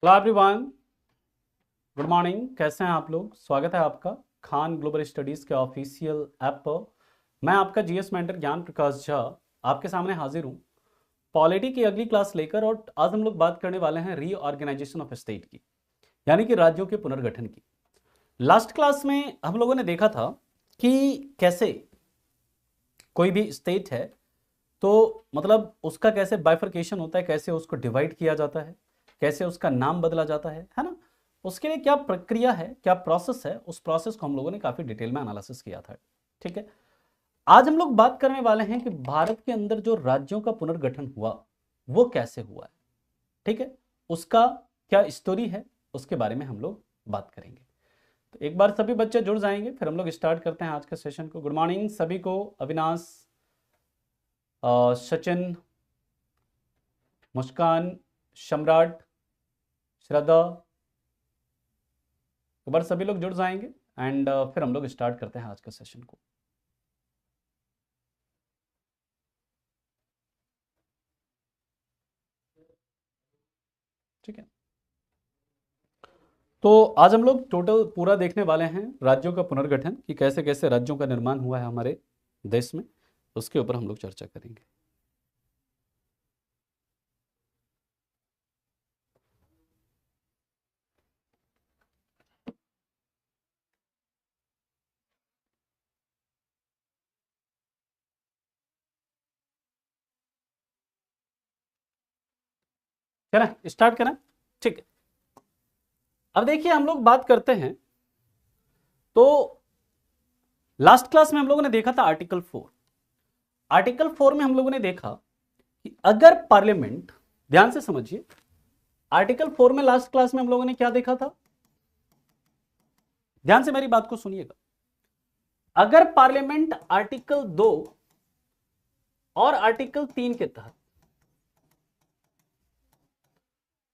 Hello everyone, good morning. कैसे हैं आप लोग? स्वागत है आपका खान ग्लोबल स्टडीज़ के ऑफिशियल ऐप पर। मैं आपका जीएस मेंटर ज्ञान प्रकाश झा आपके सामने हाजिर हूँ पॉलिटी की अगली क्लास लेकर। और आज हम लोग बात करने वाले हैं रीऑर्गेनाइजेशन ऑफ स्टेट की, यानी कि राज्यों के पुनर्गठन की। लास्ट क्लास में हम लोगों ने देखा था कि कैसे कोई भी स्टेट है तो मतलब उसका कैसे बाइफर्केशन होता है, कैसे उसको डिवाइड किया जाता है, कैसे उसका नाम बदला जाता है ना। उसके लिए क्या प्रक्रिया है, क्या प्रोसेस है, उस प्रोसेस को हम लोगों ने काफी डिटेल में एनालिसिस किया था। ठीक है, आज हम लोग बात करने वाले हैं कि भारत के अंदर जो राज्यों का पुनर्गठन हुआ वो कैसे हुआ है। ठीक है, उसका क्या स्टोरी है, उसके बारे में हम लोग बात करेंगे। तो एक बार सभी बच्चे जुड़ जाएंगे, फिर हम लोग स्टार्ट करते हैं आज के सेशन को। गुड मॉर्निंग सभी को। अविनाश, सचिन, मुस्कान, सम्राट, श्रद्धा, एक बार सभी लोग जुड़ जाएंगे एंड फिर हम लोग स्टार्ट करते हैं आज के सेशन को। ठीक है, तो आज हम लोग टोटल पूरा देखने वाले हैं राज्यों का पुनर्गठन कि कैसे कैसे राज्यों का निर्माण हुआ है हमारे देश में। उसके ऊपर हम लोग चर्चा करेंगे। चलें स्टार्ट करें। ठीक है, अब देखिए हम लोग बात करते हैं तो लास्ट क्लास में हम लोगों ने देखा था आर्टिकल 4। आर्टिकल 4 में हम लोगों ने देखा कि अगर पार्लियामेंट, ध्यान से समझिए, आर्टिकल 4 में लास्ट क्लास में हम लोगों ने क्या देखा था, ध्यान से मेरी बात को सुनिएगा। अगर पार्लियामेंट आर्टिकल 2 और आर्टिकल 3 के तहत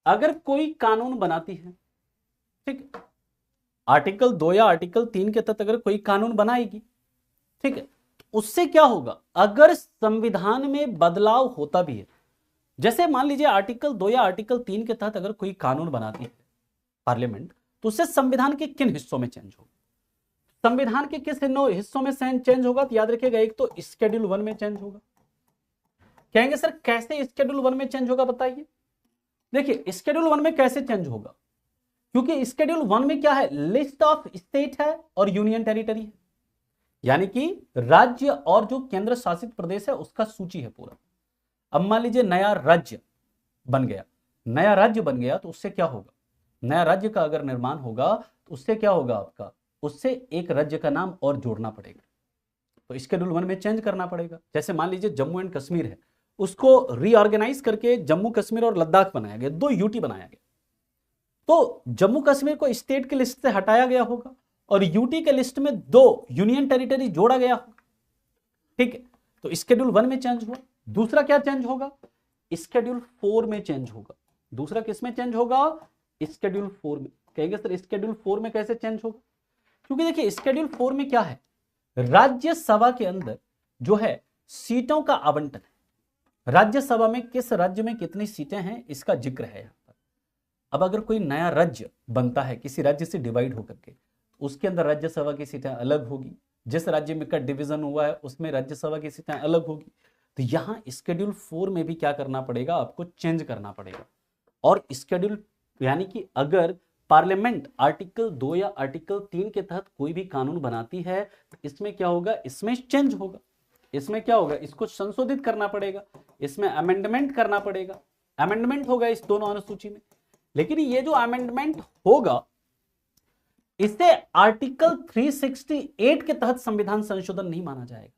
अगर कोई कानून बनाती है, ठीक, आर्टिकल 2 या आर्टिकल 3 के तहत अगर कोई कानून बनाएगी, ठीक है, उससे क्या होगा, अगर संविधान में बदलाव होता भी है, जैसे मान लीजिए आर्टिकल 2 या आर्टिकल 3 के तहत अगर कोई कानून बनाती है पार्लियामेंट, तो उससे संविधान के किन हिस्सों में चेंज होगा? संविधान के किस हिस्सों में चेंज होगा? तो याद रखिएगा, एक तो स्केड्यूल 1 में चेंज होगा। कहेंगे सर कैसे स्केड्यूल 1 में चेंज होगा, बताइए। देखिए स्केड्यूल 1 में कैसे चेंज होगा, क्योंकि स्केड्यूल 1 में क्या है, लिस्ट ऑफ स्टेट है और यूनियन टेरिटरी है, यानी कि राज्य और जो केंद्र शासित प्रदेश है उसका सूची है पूरा। अब मान लीजिए नया राज्य बन गया, नया राज्य बन गया तो उससे क्या होगा, नया राज्य का अगर निर्माण होगा तो उससे क्या होगा आपका, उससे एक राज्य का नाम और जोड़ना पड़ेगा। तो स्केड्यूल 1 में चेंज करना पड़ेगा। जैसे मान लीजिए जम्मू एंड कश्मीर है, उसको रीऑर्गेनाइज करके जम्मू कश्मीर और लद्दाख बनाया गया, 2 यूटी बनाया गया। तो जम्मू कश्मीर को स्टेट की लिस्ट से हटाया गया होगा और यूटी के लिस्ट में 2 यूनियन टेरिटरी जोड़ा गया होगा। ठीक है, तो स्केड्यूल 1 में चेंज हुआ। दूसरा क्या चेंज होगा, स्केड्यूल 4 में चेंज होगा। दूसरा किस में चेंज होगा, स्केड्यूल 4 में। कहेंगे सर स्केड्यूल 4 में कैसे चेंज होगा, क्योंकि देखिए स्केड्यूल 4 में क्या है, राज्यसभा के अंदर जो है सीटों का आवंटन है। राज्यसभा में किस राज्य में कितनी सीटें हैं इसका जिक्र है यहां पर। अब अगर कोई नया राज्य बनता है किसी राज्य से डिवाइड होकर के, उसके अंदर राज्यसभा की सीटें अलग होगी। जिस राज्य में का डिवीजन हुआ है उसमें राज्यसभा की सीटें अलग होगी। तो यहां स्केड्यूल 4 में भी क्या करना पड़ेगा, आपको चेंज करना पड़ेगा। और स्केड्यूल यानी कि अगर पार्लियामेंट आर्टिकल 2 या आर्टिकल 3 के तहत कोई भी कानून बनाती है तो इसमें क्या होगा, इसमें चेंज होगा। इसमें क्या होगा, इसको संशोधित करना पड़ेगा, इसमें अमेंडमेंट करना पड़ेगा। अमेंडमेंट होगा इस दोनों अनुसूची में। लेकिन ये जो अमेंडमेंट होगा इसे आर्टिकल 368 के तहत संविधान संशोधन नहीं माना जाएगा।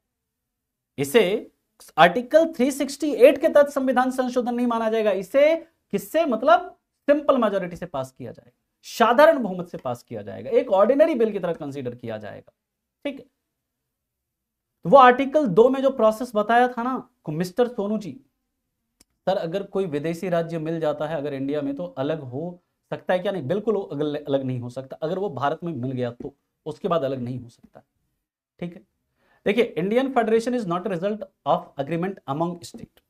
इसे आर्टिकल 368 के तहत संविधान संशोधन नहीं माना जाएगा। इसे किससे, मतलब सिंपल मेजोरिटी से पास किया जाएगा, साधारण बहुमत से पास किया जाएगा, एक ऑर्डिनरी बिल की तरह कंसीडर किया जाएगा। ठीक है, तो वो आर्टिकल 2 में जो प्रोसेस बताया था ना मिस्टर सोनू जी, सर अगर कोई विदेशी राज्य मिल जाता है अगर इंडिया में तो अलग हो सकता है क्या, नहीं बिल्कुल अलग नहीं हो सकता। अगर वो भारत में मिल गया तो उसके बाद अलग नहीं हो सकता। ठीक है, देखिए Indian federation is not result of agreement among state.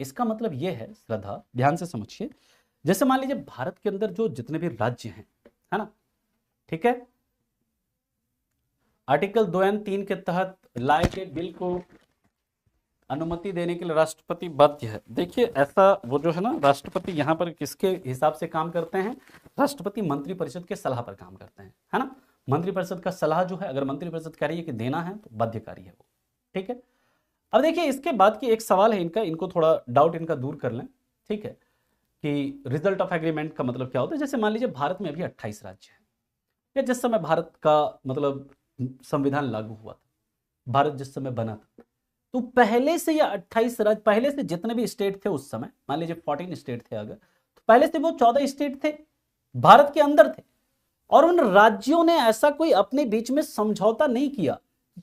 इसका मतलब यह है, श्रद्धा ध्यान से समझिए, जैसे मान लीजिए भारत के अंदर जो जितने भी राज्य हैं, है ना, ठीक है, आर्टिकल 2 एंड 3 के तहत लाए गए बिल को अनुमति देने के लिए राष्ट्रपति बाध्य है। देखिए ऐसा वो जो है ना, राष्ट्रपति यहाँ पर किसके हिसाब से काम करते हैं, राष्ट्रपति मंत्रिपरिषद के सलाह पर काम करते हैं, है ना। मंत्रिपरिषद का सलाह जो है, अगर मंत्रिपरिषद कह रही है कि देना है तो बाध्यकारी है वो, ठीक है। अब देखिए इसके बाद की एक सवाल है इनका, इनको थोड़ा डाउट इनका दूर कर लें, ठीक है, कि रिजल्ट ऑफ एग्रीमेंट का मतलब क्या होता है। जैसे मान लीजिए भारत में अभी 28 राज्य है, या जिस समय भारत का मतलब संविधान लागू हुआ था, भारत जिस समय बना था, तो पहले से या 28 राज्य, पहले से जितने भी स्टेट थे उस समय, मान लीजिए 14 स्टेट थे अगर, तो पहले से वो 14 स्टेट थे, भारत के अंदर थे, और उन राज्यों ने ऐसा कोई अपने बीच में समझौता नहीं किया,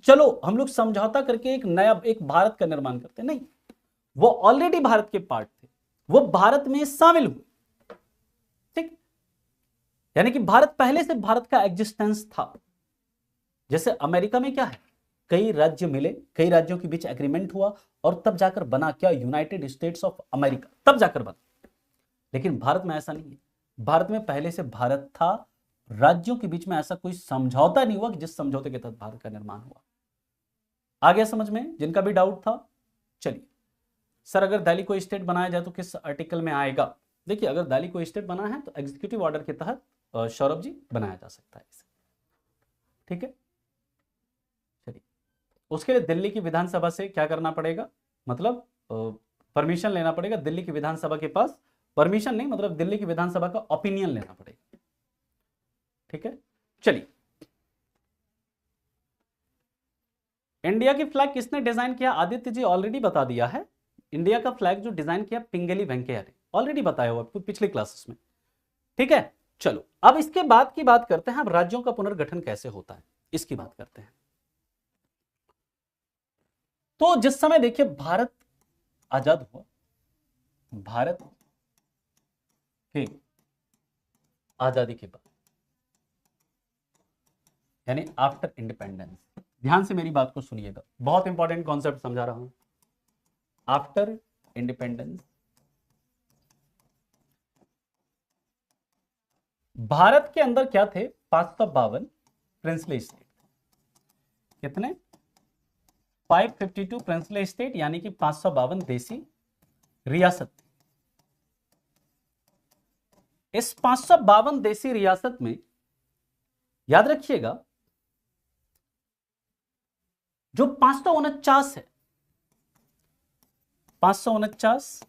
चलो हम लोग समझौता करके एक नया एक भारत का निर्माण करते, नहीं, वो ऑलरेडी भारत के पार्ट थे, वो भारत में शामिल हुए, ठीक, यानी कि भारत पहले से भारत का एग्जिस्टेंस था। जैसे अमेरिका में क्या है, कई राज्य मिले, कई राज्यों के बीच एग्रीमेंट हुआ और तब जाकर बना क्या, यूनाइटेड स्टेट्स ऑफ अमेरिका, तब जाकर बना। लेकिन भारत में ऐसा नहीं है, भारत में पहले से भारत था, राज्यों के बीच में ऐसा कोई समझौता नहीं हुआ कि जिस समझौते के तहत भारत का निर्माण हुआ। आ गया समझ में जिनका भी डाउट था। चलिए सर, अगर दिल्ली को स्टेट बनाया जाए तो किस आर्टिकल में आएगा। देखिए अगर दिल्ली को स्टेट बना है तो एग्जीक्यूटिव ऑर्डर के तहत सौरभ जी बनाया जा सकता है इसे, ठीक है। चलिए उसके लिए दिल्ली की विधानसभा से क्या करना पड़ेगा, मतलब परमिशन लेना पड़ेगा, दिल्ली की विधानसभा के पास परमिशन नहीं, मतलब दिल्ली की विधानसभा का ओपिनियन लेना पड़ेगा, ठीक है। चलिए इंडिया की फ्लैग किसने डिजाइन किया, आदित्य जी ऑलरेडी बता दिया है। इंडिया का फ्लैग जो डिजाइन किया पिंगली वेंकैया ने, ऑलरेडी बताया हुआ पिछले क्लासेस में, ठीक है। चलो अब इसके बाद की बात करते हैं, अब राज्यों का पुनर्गठन कैसे होता है इसकी बात करते हैं। तो जिस समय देखिए भारत आजाद हुआ, भारत के आजादी के बाद यानी आफ्टर इंडिपेंडेंस, ध्यान से मेरी बात को सुनिएगा, बहुत इंपॉर्टेंट कॉन्सेप्ट समझा रहा हूं। आफ्टर इंडिपेंडेंस भारत के अंदर क्या थे, 552 प्रिंसली स्टेट, कितने, 552 प्रिंसली स्टेट, यानी कि 552 देसी रियासत। इस 552 देसी रियासत में याद रखिएगा जो 549 है, 549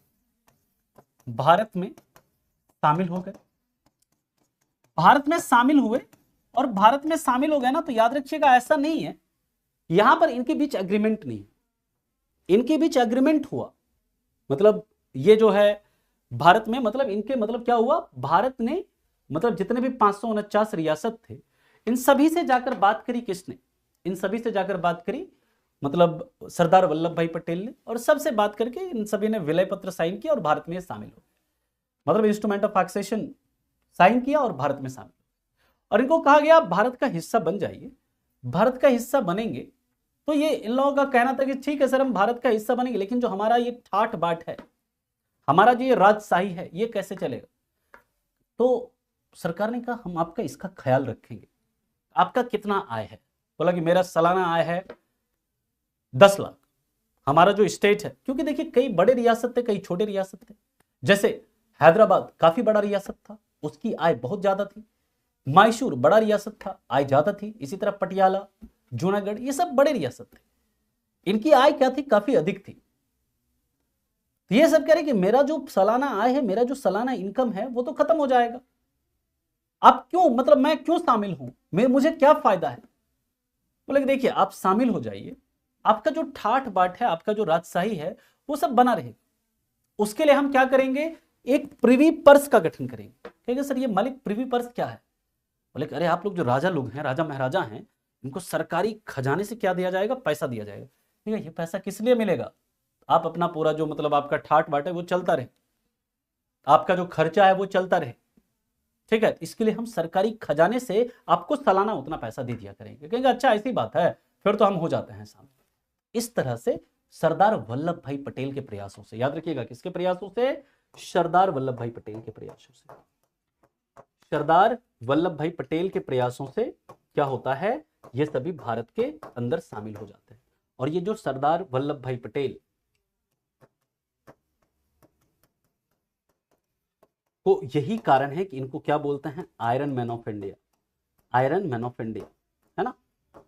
भारत में शामिल हो गए, भारत में शामिल हुए, और भारत में शामिल हो गए ना, तो याद रखिएगा ऐसा नहीं है यहां पर इनके बीच एग्रीमेंट नहीं, इनके बीच एग्रीमेंट हुआ, मतलब ये जो है भारत में, मतलब इनके मतलब क्या हुआ, भारत ने मतलब जितने भी 549 रियासत थे इन सभी से जाकर बात करी, किसने, इन सभी से जाकर बात करी मतलब सरदार वल्लभ भाई पटेल ने, और सबसे बात करके इन सभी ने विलय पत्र साइन किया और भारत में शामिल हो, मतलब इंस्ट्रूमेंट ऑफ एक्सेशन साइन किया और भारत में शामिल, और इनको कहा गया भारत का हिस्सा बन जाइए। भारत का हिस्सा बनेंगे तो ये इन लोगों का कहना था कि ठीक है सर हम भारत का हिस्सा बनेंगे, लेकिन जो हमारा ये ठाट बाट है, हमारा जो ये राजशाही है, ये कैसे चलेगा। तो सरकार ने कहा हम आपका इसका ख्याल रखेंगे, आपका कितना आय है, बोला कि मेरा सालाना आय है 10 लाख, हमारा जो स्टेट है, क्योंकि देखिए कई बड़े रियासत थे, कई छोटे रियासत थे, जैसे हैदराबाद काफी बड़ा रियासत था, उसकी आय बहुत ज्यादा थी, मैसूर बड़ा रियासत था, आय ज्यादा थी, इसी तरह पटियाला, जूनागढ़, ये सब बड़े रियासत थे, इनकी आय क्या थी, काफी अधिक थी। तो ये सब कह रहे कि मेरा जो सालाना आय है, मेरा जो सालाना इनकम है, वो तो खत्म हो जाएगा, आप क्यों, मतलब मैं क्यों शामिल हूं, मुझे क्या फायदा है। बोले कि देखिए आप शामिल हो जाइए, आपका जो ठाठ बाट है, आपका जो राजशाही है, वो सब बना रहेगा। उसके लिए हम क्या करेंगे, एक प्रिवी पर्स का गठन करेंगे। ठीक है सर, ये मालिक प्रिवी पर्स क्या है। बोले अरे आप लोग जो राजा लोग हैं, राजा महाराजा हैं, इनको सरकारी खजाने से क्या दिया जाएगा, पैसा दिया जाएगा। ठीक है, ये पैसा किस लिए मिलेगा, आप अपना पूरा जो मतलब आपका ठाट बाट है वो चलता रहे, आपका जो खर्चा है वो चलता रहे। ठीक है, इसके लिए हम सरकारी खजाने से आपको सालाना उतना पैसा दे दिया करेंगे। कहेंगे अच्छा ऐसी बात है, फिर तो हम हो जाते हैं सामने। इस तरह से सरदार वल्लभ भाई पटेल के प्रयासों से, याद रखिएगा किसके प्रयासों से, सरदार वल्लभ भाई पटेल के प्रयासों से। सरदार वल्लभ भाई पटेल के प्रयासों से क्या होता है, ये सभी भारत के अंदर शामिल हो जाते हैं। और ये जो सरदार वल्लभ भाई पटेल को, यही कारण है कि इनको क्या बोलते हैं, iron man of India, iron man of India, है ना,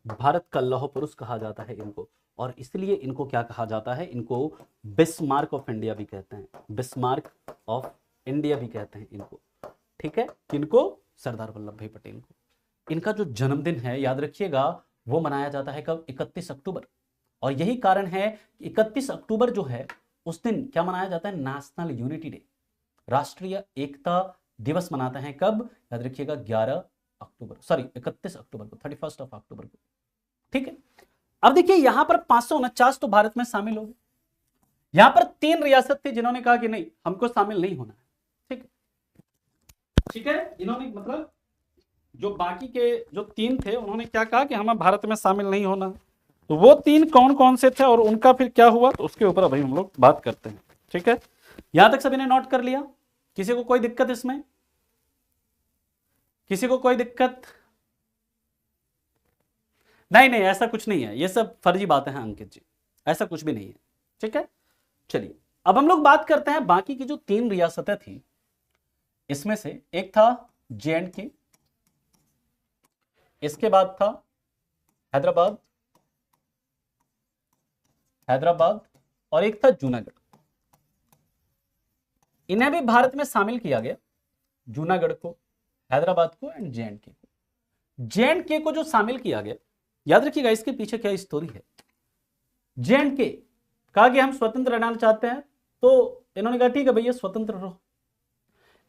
भारत का लौह पुरुष कहा जाता है इनको। और इसलिए इनको क्या कहा जाता है, इनको बिस्मार्क ऑफ इंडिया भी कहते हैं, बिस्मार्क ऑफ इंडिया भी कहते हैं इनको। ठीक है, किनको, सरदार वल्लभ भाई पटेल को। इनका जो जन्मदिन है याद रखिएगा, वो मनाया जाता है कब, 31 अक्टूबर। और यही कारण है कि 31 अक्टूबर जो है उस दिन क्या मनाया जाता है, नेशनल यूनिटी डे, राष्ट्रीय एकता दिवस मनाते हैं कब, याद रखिएगा 11 अक्टूबर, सॉरी 31 अक्टूबर को, 31 ऑफ अक्टूबर को। ठीक है, अब देखिए यहां पर 549 तो भारत में शामिल हो गए। यहां पर 3 रियासत थी जिन्होंने कहा कि नहीं हमको शामिल नहीं होना है। ठीक है, ठीक है, इन्होंने मतलब जो बाकी के जो 3 थे उन्होंने क्या कहा कि हमें भारत में शामिल नहीं होना। तो वो 3 कौन कौन से थे और उनका फिर क्या हुआ, तो उसके ऊपर अभी हम लोग बात करते हैं। ठीक है, यहां तक सभी ने नोट कर लिया, किसी को कोई दिक्कत इसमें, किसी को कोई दिक्कत नहीं? नहीं, ऐसा कुछ नहीं है, ये सब फर्जी बातें हैं अंकित जी, ऐसा कुछ भी नहीं है। ठीक है, चलिए अब हम लोग बात करते हैं बाकी की जो 3 रियासतें थी, इसमें से एक था J&K, इसके बाद था हैदराबाद, और एक था जूनागढ़। इन्हें भी भारत में शामिल किया गया, जूनागढ़ को, हैदराबाद को एंड J&K को। J&K को जो शामिल किया गया, याद रखिएगा इसके पीछे क्या स्टोरी है। J&K कहा कि हम स्वतंत्र रहना चाहते हैं, तो इन्होंने कहा ठीक है भैया स्वतंत्र रहो।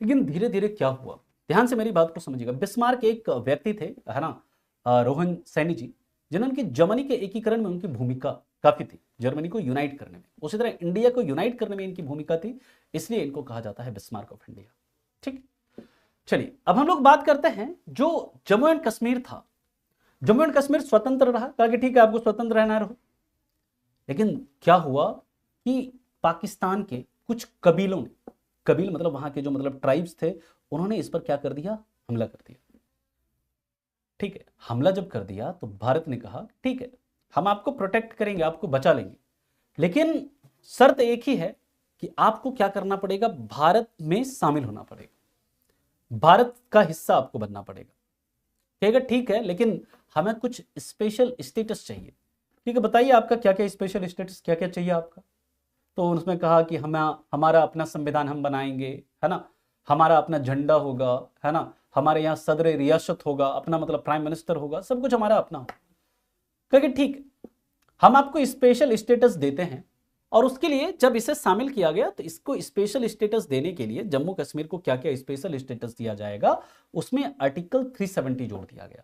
लेकिन धीरे धीरे क्या हुआ, ध्यान से मेरी बात को समझिएगा। बिस्मार्क एक व्यक्ति थे, है ना, रोहन सैनी जी, जिन्होंने जर्मनी के एकीकरण में उनकी भूमिका काफी थी, जर्मनी को यूनाइट करने में, उसी तरह इंडिया को यूनाइट करने में इनकी भूमिका थी, इसलिए इनको कहा जाता है बिस्मार्क ऑफ इंडिया। ठीक, चलिए अब हम लोग बात करते हैं जो जम्मू एंड कश्मीर था। जम्मू एंड कश्मीर स्वतंत्र रहा, कहा कि ठीक है आपको स्वतंत्र रहना रहो। लेकिन क्या हुआ कि पाकिस्तान के कुछ कबीलों ने, कबील मतलब वहां के जो मतलब ट्राइब्स थे, उन्होंने इस पर क्या कर दिया, हमला कर दिया। ठीक है, हमला जब कर दिया तो भारत ने कहा ठीक है हम आपको प्रोटेक्ट करेंगे, आपको बचा लेंगे, लेकिन शर्त एक ही है कि आपको क्या करना पड़ेगा, भारत में शामिल होना पड़ेगा, भारत का हिस्सा आपको बनना पड़ेगा। कहेगा ठीक है, लेकिन हमें कुछ स्पेशल स्टेटस चाहिए। ठीक है, बताइए आपका क्या क्या स्पेशल स्टेटस, क्या क्या चाहिए आपका। तो उसमें कहा कि हमारा अपना संविधान हम बनाएंगे, है ना, हमारा अपना झंडा होगा, है ना, हमारे यहाँ सदर रियासत होगा, अपना मतलब प्राइम मिनिस्टर होगा, सब कुछ हमारा अपना होगा। क्योंकि ठीक हम आपको स्पेशल स्टेटस देते हैं, और उसके लिए जब इसे शामिल किया गया तो इसको स्पेशल स्टेटस देने के लिए जम्मू कश्मीर को क्या क्या स्पेशल स्टेटस दिया जाएगा, उसमें आर्टिकल 370 जोड़ दिया गया।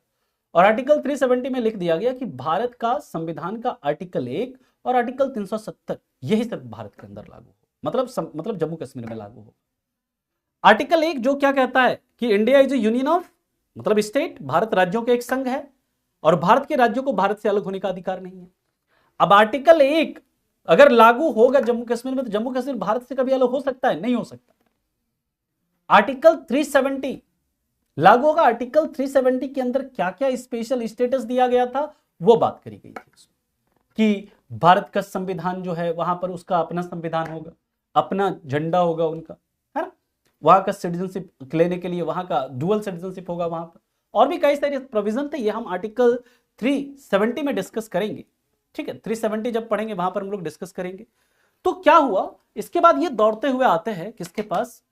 और आर्टिकल 370 में लिख दिया गया कि भारत का संविधान का आर्टिकल 1 और आर्टिकल 370 यही सिर्फ भारत के अंदर लागू हो, मतलब जम्मू कश्मीर में लागू हो। आर्टिकल 1 जो क्या कहता है कि India is A union of मतलब स्टेट, भारत राज्यों के एक संघ है और भारत के राज्यों को भारत से अलग होने का अधिकार नहीं है। अब आर्टिकल 1 अगर लागू होगा जम्मू कश्मीर में, तो जम्मू कश्मीर भारत से कभी अलग हो सकता है, नहीं हो सकता। आर्टिकल 370 लागू होगा। आर्टिकल 370 के अंदर क्या क्या स्पेशल स्टेटस दिया गया था, वो बात करी गई थी कि भारत का संविधान जो है वहां पर उसका अपना संविधान होगा, अपना झंडा होगा उनका, है ना, वहां का सिटीजनशिप लेने के लिए वहां का डुअल सिटीजनशिप होगा वहां पर, और भी कई सारे प्रोविजन थे। ये हम आर्टिकल 370 में डिस्कस करेंगे। ठीक है, 370 जब पढ़ेंगे वहां पर हम लोग डिस्कस करेंगे। तो क्या हुआ, इसके बाद ये दौड़ते हुए आते हैं किसके पास,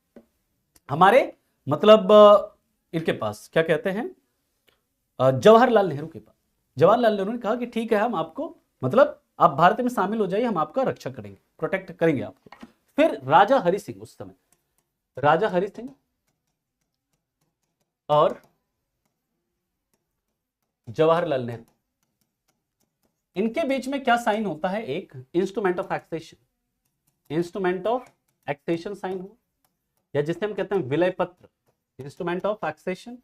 हमारे मतलब इनके पास, क्या कहते हैं, जवाहरलाल नेहरू के पास। जवाहरलाल नेहरू ने कहा कि ठीक है हम आपको मतलब आप भारत में शामिल हो जाइए, हम आपका रक्षा करेंगे, प्रोटेक्ट करेंगे आपको। फिर राजा हरि सिंह, उस समय राजा हरि सिंह और जवाहरलाल नेहरू, इनके बीच में क्या साइन होता है, एक instrument of accession, instrument of accession sign हुआ, या जिसे हम कहते हैं विलय पत्र, इंस्ट्रूमेंट ऑफ एक्सेशन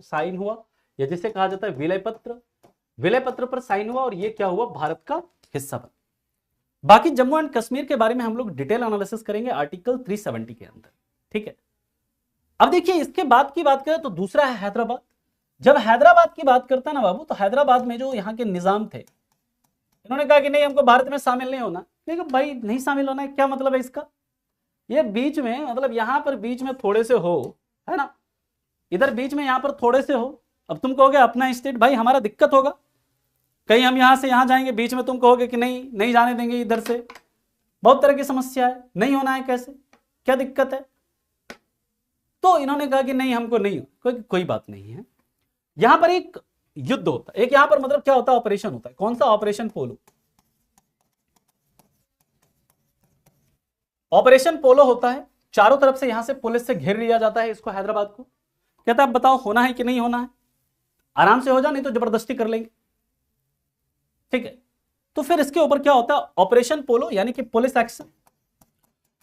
साइन हुआ, या जिसे कहा जाता है विलय पत्र। विलय पत्र पर साइन हुआ और ये क्या हुआ, भारत का हिस्सा बना। बाकी जम्मू एंड कश्मीर के बारे में हम लोग डिटेल एनालिसिस करेंगे आर्टिकल 370 के अंदर, ठीक है। अब देखिए इसके बाद की बात करें तो दूसरा है हैदराबाद। जब हैदराबाद की बात करता है ना बाबू, तो हैदराबाद में जो यहाँ के निजाम थे, इन्होंने कहा कि नहीं हमको भारत में शामिल नहीं होना। देखो भाई नहीं शामिल होना है, क्या मतलब है इसका? ये बीच में, मतलब यहां पर बीच में थोड़े से हो, है ना, इधर बीच में यहां पर थोड़े से हो। अब तुम कहोगे अपना स्टेट, भाई हमारा दिक्कत होगा, कहीं हम यहां से यहां जाएंगे, बीच में तुम कहोगे कि नहीं नहीं जाने देंगे इधर से, बहुत तरह की समस्या है, नहीं होना है, कैसे, क्या दिक्कत है? तो इन्होंने कहा कि नहीं हमको नहीं, कोई बात नहीं है। यहां पर एक युद्ध होता है, एक यहां पर मतलब क्या होता है, ऑपरेशन होता है। कौन सा ऑपरेशन पोलो? ऑपरेशन पोलो होता है। चारों तरफ से यहां से पुलिस से घेर लिया जाता है इसको, हैदराबाद को। कहता है अब बताओ होना है कि नहीं होना है, आराम से हो जा, नहीं तो जबरदस्ती कर लेंगे, ठीक है। तो फिर इसके ऊपर क्या होता है, ऑपरेशन पोलो यानी कि पुलिस एक्शन।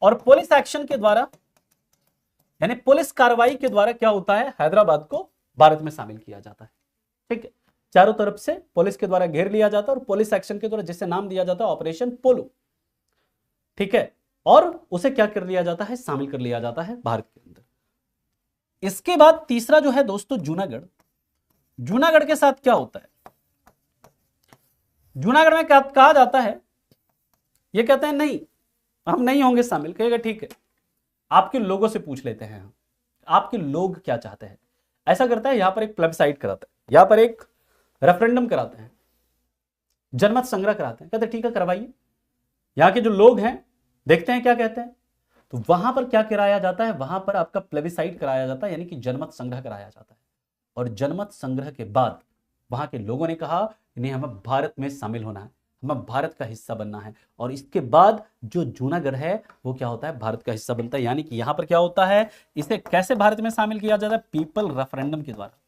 और पुलिस एक्शन के द्वारा यानी पुलिस कार्रवाई के द्वारा क्या होता है, हैदराबाद को भारत में शामिल किया जाता है, ठीक है। चारों तरफ से पुलिस के द्वारा घेर लिया जाता है और पुलिस एक्शन के द्वारा जिसे नाम दिया जाता है ऑपरेशन पोलो, ठीक है। और उसे क्या कर लिया जाता है, शामिल कर लिया जाता है भारत के अंदर। इसके बाद तीसरा जो है दोस्तों जूनागढ़। जूनागढ़ के साथ क्या होता है, जूनागढ़ में क्या कहा जाता है, ये कहते हैं नहीं हम नहीं होंगे शामिल। कहेगा ठीक है, आपके लोगों से पूछ लेते हैं हम, आपके लोग क्या चाहते हैं। ऐसा करता है, यहां पर एक प्लेबसाइट कराता है, यहां पर एक रेफरेंडम कराते हैं, जनमत संग्रह कराते हैं। कहते हैं ठीक है करवाइए, यहां के जो लोग हैं देखते हैं क्या कहते हैं। तो वहां पर क्या कराया जाता है, वहां पर आपका प्लेबिसाइट कराया जाता है, यानी कि जनमत संग्रह कराया जाता है। और जनमत संग्रह के बाद वहां के लोगों ने कहा नहीं हमें भारत में शामिल होना है, हमें भारत का हिस्सा बनना है। और इसके बाद जो जूनागढ़ है वो क्या होता है, भारत का हिस्सा बनता है। यानी कि यहां पर क्या होता है, इसे कैसे भारत में शामिल किया जाता है, पीपल रेफरेंडम के द्वारा,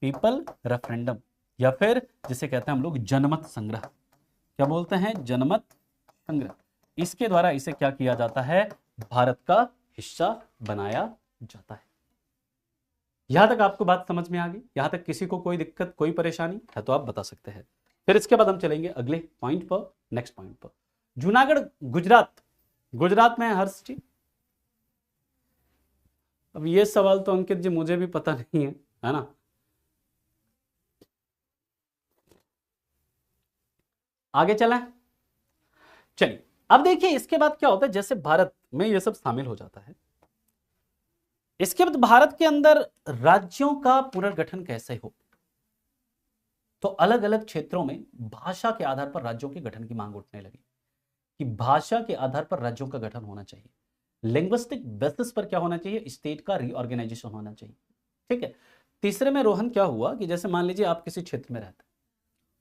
पीपल रेफरेंडम, या फिर जिसे कहते हैं हम लोग जनमत संग्रह। क्या बोलते हैं, जनमत संग्रह। इसके द्वारा इसे क्या किया जाता है, भारत का हिस्सा बनाया जाता है। यहां तक आपको बात समझ में आ गई? यहां तक किसी को कोई दिक्कत कोई परेशानी है तो आप बता सकते हैं। फिर इसके बाद हम चलेंगे अगले पॉइंट पर, नेक्स्ट पॉइंट पर। जूनागढ़ गुजरात, गुजरात में है हर्ष जी। अब ये सवाल तो अंकित जी मुझे भी पता नहीं है ना। आगे चलें, चलिए। अब देखिए इसके बाद क्या होता है, जैसे भारत में ये सब शामिल हो जाता है, इसके बाद भारत के अंदर राज्यों का पुनर्गठन कैसे हो। तो अलग अलग क्षेत्रों में भाषा के आधार पर राज्यों के गठन की मांग उठने लगी कि भाषा के आधार पर राज्यों का गठन होना चाहिए। लिंग्विस्टिक बेसिस पर क्या होना चाहिए, स्टेट का रीऑर्गेनाइजेशन होना चाहिए, ठीक है। तीसरे में रोहन क्या हुआ कि जैसे मान लीजिए आप किसी क्षेत्र में रहते हैं,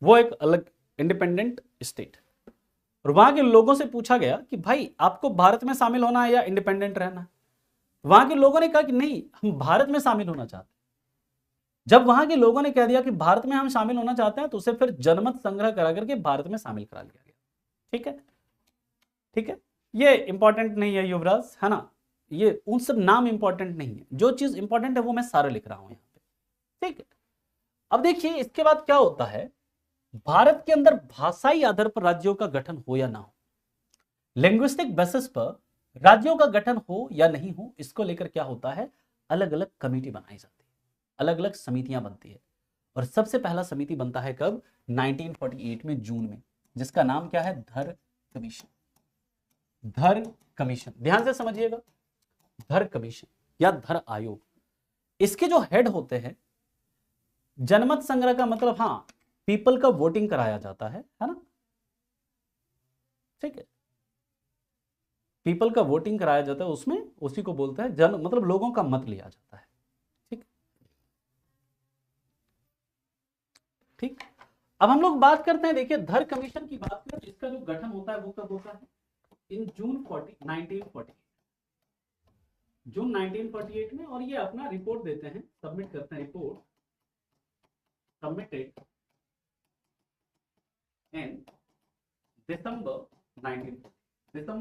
वो एक अलग इंडिपेंडेंट स्टेट, और वहां के लोगों से पूछा गया कि भाई आपको भारत में शामिल होना है या इंडिपेंडेंट रहना है। वहां के लोगों ने कहा कि नहीं हम भारत में शामिल होना चाहते हैं। जब वहां के लोगों ने कह दिया कि भारत में हम शामिल होना चाहते हैं, तो उसे फिर जनमत संग्रह करा करके भारत में शामिल करा लिया गया, ठीक है, ठीक है। ये इंपॉर्टेंट नहीं है युवराज, है ना, ये उन सब नाम इंपॉर्टेंट नहीं है, जो चीज इंपॉर्टेंट है वो मैं सारा लिख रहा हूं यहाँ पे, ठीक है। अब देखिए इसके बाद क्या होता है, भारत के अंदर भाषाई आधार पर राज्यों का गठन हो या ना हो, लिंग्विस्टिक बेसिस पर राज्यों का गठन हो या नहीं हो, इसको लेकर क्या होता है, अलग अलग कमेटी बनाई जाती है, अलग अलग समितियां बनती है। और सबसे पहला समिति बनता है कब, 1948 में जून में, जिसका नाम क्या है, धर कमीशन। धर कमीशन, ध्यान से समझिएगा, धर कमीशन या धर आयोग। इसके जो हेड होते हैं, जनमत संग्रह का मतलब हाँ पीपल का वोटिंग कराया जाता है ना, ठीक है, पीपल का वोटिंग कराया जाता है, उसमें उसी को बोलते हैं जन, मतलब लोगों का मत लिया जाता है, ठीक। ठीक, अब हम लोग बात करते हैं, देखिए धर कमीशन की बात करें, इसका जो गठन होता है वो कब होता है, इन जून 1948, जून 1948 में। और ये अपना रिपोर्ट देते हैं, सबमिट करते हैं, रिपोर्ट सबमिटेड इन दिसंबर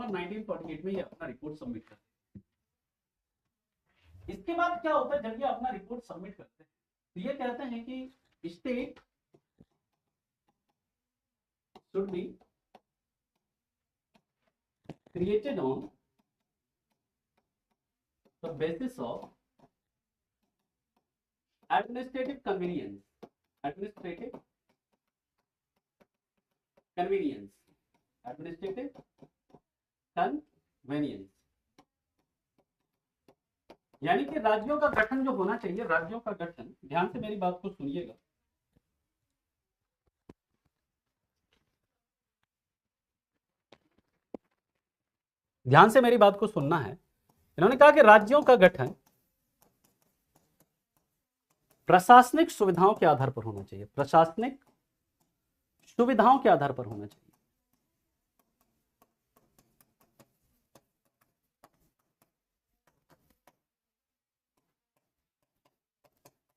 1948 में ये अपना रिपोर्ट सबमिट करते हैं। इसके बाद क्या होता है, जब ये अपना रिपोर्ट सबमिट करते हैं तो ये कहते हैं कि state should be created on the basis of administrative convenience, administrative convenience, administrative convenience, यानी कि राज्यों का गठन जो होना चाहिए, राज्यों का गठन, ध्यान से मेरी बात को सुनिएगा, ध्यान से मेरी बात को सुनना है। इन्होंने कहा कि राज्यों का गठन प्रशासनिक सुविधाओं के आधार पर होना चाहिए, प्रशासनिक सुविधाओं के आधार पर होना चाहिए।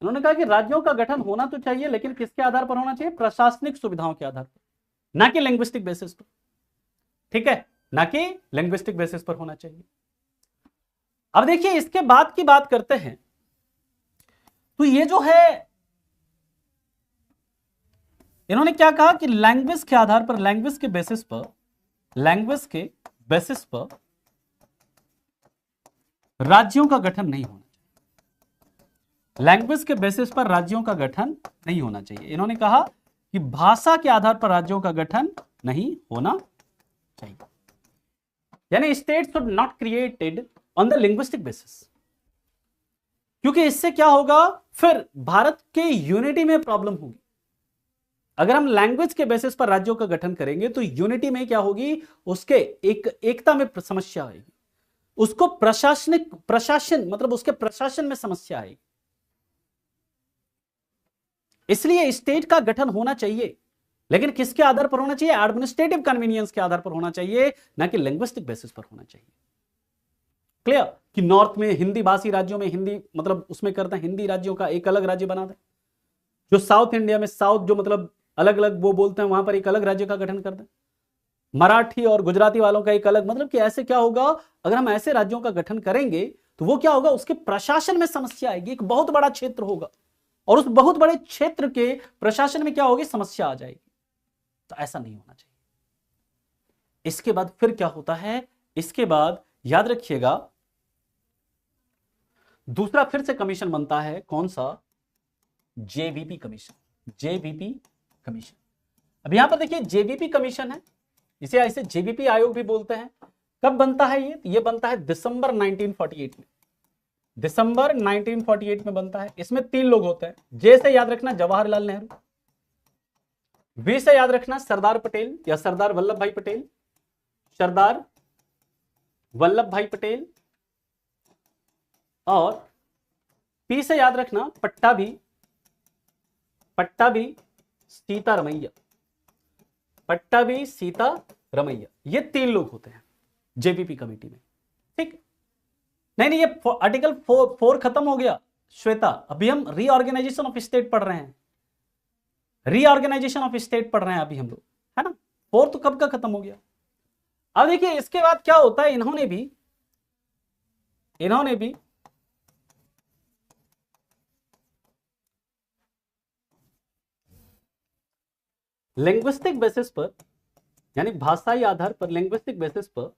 उन्होंने कहा कि राज्यों का गठन होना तो चाहिए, लेकिन किसके आधार पर होना चाहिए? प्रशासनिक सुविधाओं के आधार पर, ना कि लिंग्विस्टिक बेसिस पर। ठीक है, ना कि लिंग्विस्टिक बेसिस पर होना चाहिए। अब देखिए, इसके बाद की बात करते हैं, तो ये जो है इन्होंने क्या कहा कि लैंग्वेज के आधार पर, लैंग्वेज के बेसिस पर, लैंग्वेज के बेसिस पर राज्यों का गठन नहीं होना चाहिए, लैंग्वेज के बेसिस पर राज्यों का गठन नहीं होना चाहिए। इन्होंने कहा कि भाषा के आधार पर राज्यों का गठन नहीं होना चाहिए, यानी state should not created on the linguistic basis, क्योंकि इससे क्या होगा, फिर भारत के यूनिटी में प्रॉब्लम होगी। अगर हम लैंग्वेज के बेसिस पर राज्यों का गठन करेंगे तो यूनिटी में क्या होगी, उसके एकता में समस्या आएगी, उसको प्रशासन मतलब उसके प्रशासन में समस्या आएगी। इसलिए स्टेट का गठन होना चाहिए, लेकिन किसके आधार पर होना चाहिए? एडमिनिस्ट्रेटिव कन्वीनियंस के आधार पर होना चाहिए, ना कि लिंग्विस्टिक बेसिस पर होना चाहिए। क्लियर? कि नॉर्थ में हिंदी भाषी राज्यों में हिंदी मतलब उसमें करते हैं, हिंदी राज्यों का एक अलग राज्य बना दें, जो साउथ इंडिया में साउथ जो मतलब अलग अलग वो बोलते हैं वहां पर एक अलग राज्य का गठन कर दें, मराठी और गुजराती वालों का एक अलग, मतलब कि ऐसे क्या होगा, अगर हम ऐसे राज्यों का गठन करेंगे तो वो क्या होगा, उसके प्रशासन में समस्या आएगी। एक बहुत बड़ा क्षेत्र होगा और उस बहुत बड़े क्षेत्र के प्रशासन में क्या होगी, समस्या आ जाएगी। तो ऐसा नहीं होना चाहिए। इसके बाद फिर क्या होता है, इसके बाद याद रखिएगा दूसरा फिर से कमीशन बनता है, कौन सा? JVP commission, JVP commission. अब यहां पर देखिए जेवीपी कमीशन है, इसे ऐसे जेवीपी आयोग भी बोलते हैं। कब बनता है ये बनता है दिसंबर 1948 में, दिसंबर 1948 में बनता है। इसमें 3 लोग होते हैं। जे से याद रखना जवाहरलाल नेहरू, वी से याद रखना सरदार पटेल या सरदार वल्लभ भाई पटेल, सरदार वल्लभ भाई पटेल, और पी से याद रखना पट्टाभी सीतारमैया, पट्टाभी सीतारमैया। ये 3 लोग होते हैं जेपीपी कमेटी में। ठीक, नहीं ये आर्टिकल 4 खत्म हो गया श्वेता, अभी हम रीऑर्गेनाइजेशन ऑफ स्टेट पढ़ रहे हैं, रीऑर्गेनाइजेशन ऑफ स्टेट पढ़ रहे हैं अभी हम लोग, है ना। 4 तो कब का खत्म हो गया। अब देखिए इसके बाद क्या होता है, इन्होंने भी लिंग्विस्टिक बेसिस पर, यानी भाषाई आधार पर, लिंग्विस्टिक बेसिस पर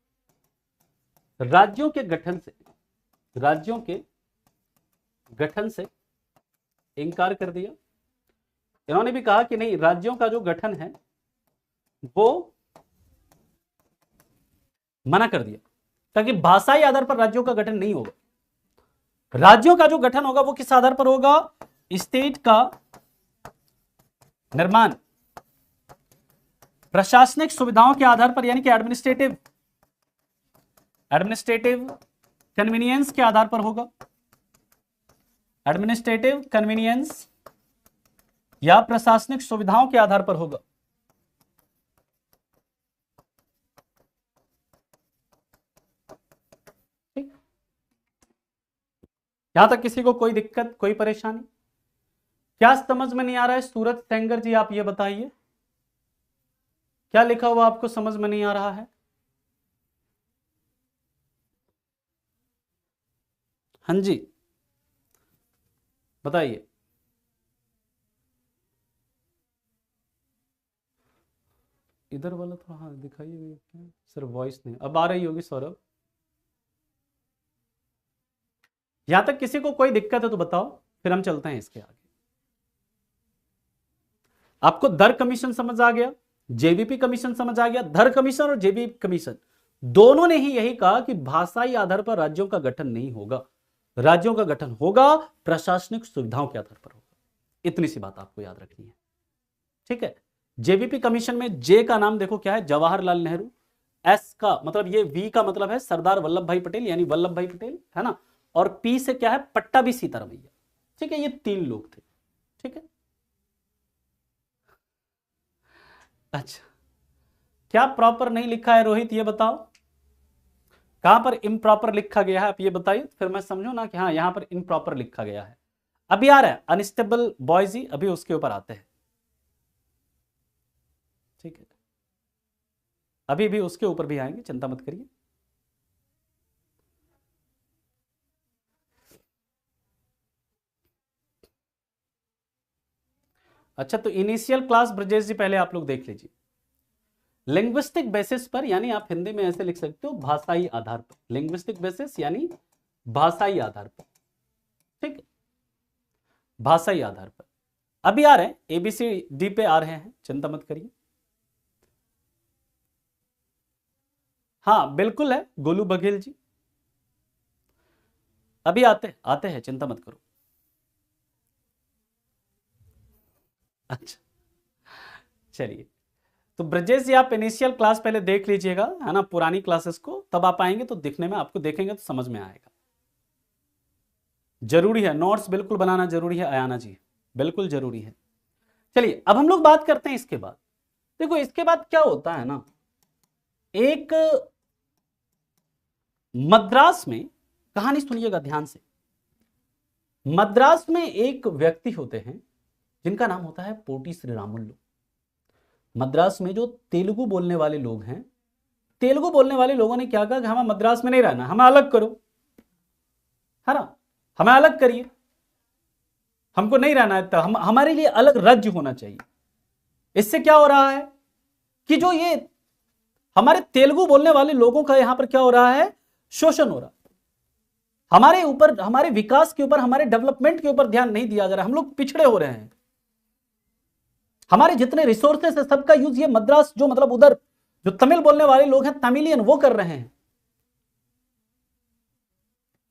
राज्यों के गठन से इनकार कर दिया। इन्होंने भी कहा कि नहीं, राज्यों का जो गठन है वो मना कर दिया, ताकि भाषाई आधार पर राज्यों का गठन नहीं होगा। राज्यों का जो गठन होगा वो किस आधार पर होगा? स्टेट का निर्माण प्रशासनिक सुविधाओं के आधार पर, यानी कि एडमिनिस्ट्रेटिव कन्वीनियंस के आधार पर होगा, एडमिनिस्ट्रेटिव कन्वीनियंस या प्रशासनिक सुविधाओं के आधार पर होगा। ठीक, यहां तक किसी को कोई दिक्कत, कोई परेशानी? क्या समझ में नहीं आ रहा है? सूरज सेंगर जी आप ये बताइए, क्या लिखा हुआ आपको समझ में नहीं आ रहा है? हाँ जी बताइए। इधर वाला थोड़ा, हाँ दिखाइए क्या सर, वॉइस नहीं अब आ रही होगी सौरभ। यहां तक किसी को कोई दिक्कत है तो बताओ, फिर हम चलते हैं इसके आगे। आपको दर कमीशन समझ आ गया, जेबीपी कमीशन समझ आ गया। दर कमीशन और जेबीपी कमीशन दोनों ने ही यही कहा कि भाषाई आधार पर राज्यों का गठन नहीं होगा, राज्यों का गठन होगा प्रशासनिक सुविधाओं के आधार पर होगा। इतनी सी बात आपको याद रखनी है, ठीक है। जेबीपी कमीशन में जे का नाम देखो क्या है, जवाहरलाल नेहरू। एस का मतलब, ये वी का मतलब है सरदार वल्लभ भाई पटेल, यानी वल्लभ भाई पटेल, है ना। और पी से क्या है, पट्टाभी सीतारमैया, ठीक है। ये तीन लोग थे, ठीक है। अच्छा, क्या प्रॉपर नहीं लिखा है रोहित, ये बताओ कहां पर इम्प्रॉपर लिखा गया है, आप ये बताइए, फिर मैं समझू ना कि हाँ यहां पर इम्प्रॉपर लिखा गया है। अभी आ रहा है अनस्टेबल बॉयज ही, अभी उसके ऊपर आते हैं, ठीक है। अभी भी उसके ऊपर भी आएंगे, चिंता मत करिए। अच्छा, तो इनिशियल क्लास ब्रजेश जी पहले आप लोग देख लीजिए। लिंग्विस्टिक बेसिस पर, यानी आप हिंदी में ऐसे लिख सकते हो भाषाई आधार पर, लिंग्विस्टिक बेसिस यानी भाषाई आधार पर, ठीक है, भाषाई आधार पर। अभी आ रहे हैं एबीसी डी पे आ रहे हैं, चिंता मत करिए। हाँ बिल्कुल है गोलू बघेल जी, अभी आते आते हैं, चिंता मत करो। अच्छा चलिए, तो ब्रजेश जी आप इनिशियल क्लास पहले देख लीजिएगा, है ना, पुरानी क्लासेस को, तब आप आएंगे तो दिखने में, आपको देखेंगे तो समझ में आएगा। जरूरी है नोट्स बिल्कुल बनाना, जरूरी है अयाना जी, बिल्कुल जरूरी है। चलिए अब हम लोग बात करते हैं इसके बाद। देखो इसके बाद क्या होता है ना, एक मद्रास में, कहानी सुनिएगा ध्यान से। मद्रास में एक व्यक्ति होते हैं जिनका नाम होता है पोटी श्रीरामुलु। मद्रास में जो तेलुगु बोलने वाले लोग हैं, तेलुगु बोलने वाले लोगों ने क्या कहा कि हमें मद्रास में नहीं रहना, हमें अलग करो, है ना, हमें अलग करिए, हमको नहीं रहना है, हमारे लिए अलग राज्य होना चाहिए। इससे क्या हो रहा है कि जो ये हमारे तेलुगु बोलने वाले लोगों का यहां पर क्या हो रहा है, शोषण हो रहा है। हमारे ऊपर, हमारे विकास के ऊपर, हमारे डेवलपमेंट के ऊपर ध्यान नहीं दिया जा रहा है, हम लोग पिछड़े हो रहे हैं। हमारे जितने रिसोर्सेस है सबका यूज ये मद्रास, जो मतलब उधर जो तमिल बोलने वाले लोग हैं, तमिलियन, वो कर रहे हैं।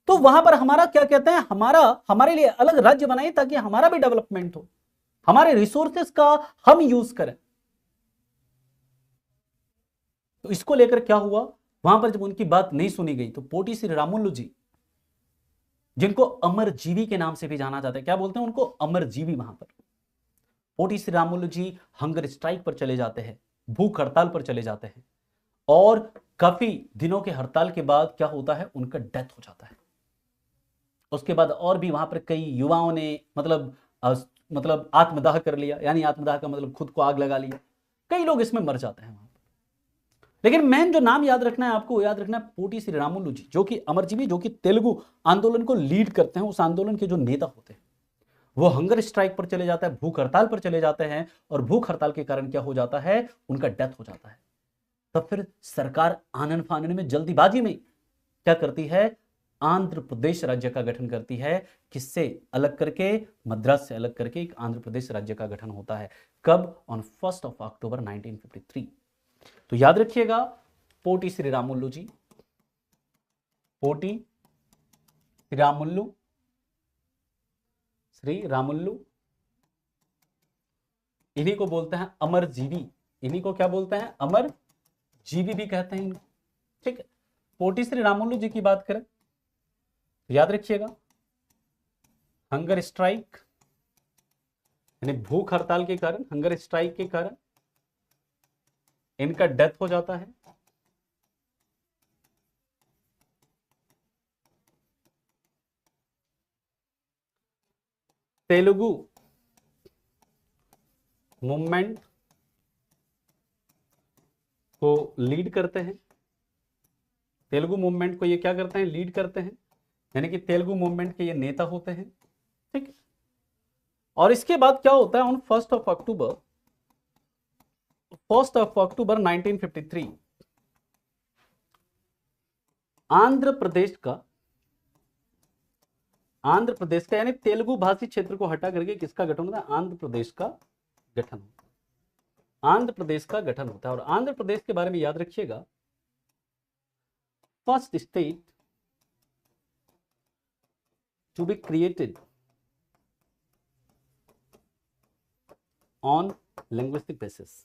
तो वहां पर हमारा क्या कहते हैं, हमारे लिए अलग राज्य बनाइए ताकि हमारा भी डेवलपमेंट हो, हमारे रिसोर्सेस का हम यूज करें। तो इसको लेकर क्या हुआ, वहां पर जब उनकी बात नहीं सुनी गई तो पोटी श्रीरामुलु जी, जिनको अमरजीवी के नाम से भी जाना जाता है, क्या बोलते हैं उनको, अमरजीवी, वहां पर पोटी श्रीरामुलु जी हंगर स्ट्राइक पर चले जाते हैं, भूख हड़ताल पर चले जाते हैं। और काफी दिनों के हड़ताल के बाद क्या होता है, उनका डेथ हो जाता है। उसके बाद और भी वहां पर कई युवाओं ने मतलब आत्मदाह कर लिया, यानी आत्मदाह का मतलब खुद को आग लगा लिया। कई लोग इसमें मर जाते हैं वहां पर। लेकिन मेन जो नाम याद रखना है आपको, याद रखना है पोटी श्रीरामुलु जी, जो कि अमरजीवी, जो कि तेलुगु आंदोलन को लीड करते हैं, उस आंदोलन के जो नेता होते हैं। वो हंगर स्ट्राइक पर चले जाता है, भूख हड़ताल पर चले जाते हैं, और भूख हड़ताल के कारण क्या हो जाता है, उनका डेथ हो जाता है। तब फिर सरकार आनन फानन में, जल्दीबाजी में क्या करती है, आंध्र प्रदेश राज्य का गठन करती है। किससे अलग करके, मद्रास से अलग करके एक आंध्र प्रदेश राज्य का गठन होता है। कब, ऑन 1 अक्टूबर 1953। तो याद रखिएगा, पोटी श्रीरामुलु जी, पोटी श्रीरामुलु, इन्हीं को बोलते हैं अमरजीवी, इन्हीं को क्या बोलते हैं, अमरजीवी भी कहते हैं इनको, ठीक है। पोटी श्रीरामुलु जी की बात करें तो याद रखिएगा, हंगर स्ट्राइक यानी भूख हड़ताल के कारण, हंगर स्ट्राइक के कारण इनका डेथ हो जाता है। तेलुगु मूवमेंट को लीड करते हैं, तेलुगु मूवमेंट को ये क्या करते हैं, लीड करते हैं, यानी कि तेलुगु मूवमेंट के ये नेता होते हैं, ठीक है। और इसके बाद क्या होता है, ऑन 1 अक्टूबर 1 अक्टूबर 1953 आंध्र प्रदेश का यानी तेलुगु भाषी क्षेत्र को हटा करके किसका गठन होता है? आंध्र प्रदेश का गठन होता है। आंध्र प्रदेश का गठन होता है। और आंध्र प्रदेश के बारे में याद रखिएगा, first state to be created on linguistic basis.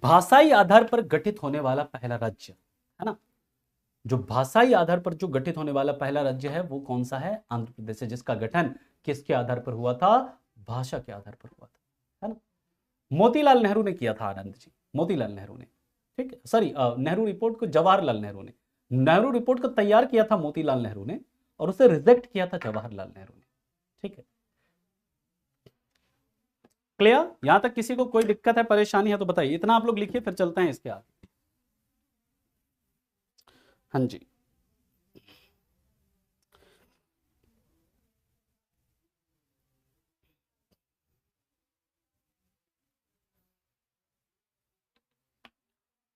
भाषाई आधार पर गठित होने वाला पहला राज्य है ना, जो भाषाई आधार पर जो गठित होने वाला पहला राज्य है वो कौन सा है? आंध्र प्रदेश है, जिसका गठन किसके आधार पर हुआ था? भाषा के आधार पर हुआ था, है ना। मोतीलाल नेहरू ने किया था, आनंद जी, मोतीलाल नेहरू ने, ठीक है, सॉरी, नेहरू रिपोर्ट को जवाहरलाल नेहरू ने, नेहरू रिपोर्ट को तैयार किया था मोतीलाल नेहरू ने और उसे रिजेक्ट किया था जवाहरलाल नेहरू ने, ठीक है। क्लियर? यहां तक किसी को कोई दिक्कत है, परेशानी है तो बताइए। इतना आप लोग लिखिए, फिर चलते हैं इसके आगे। हाँ जी,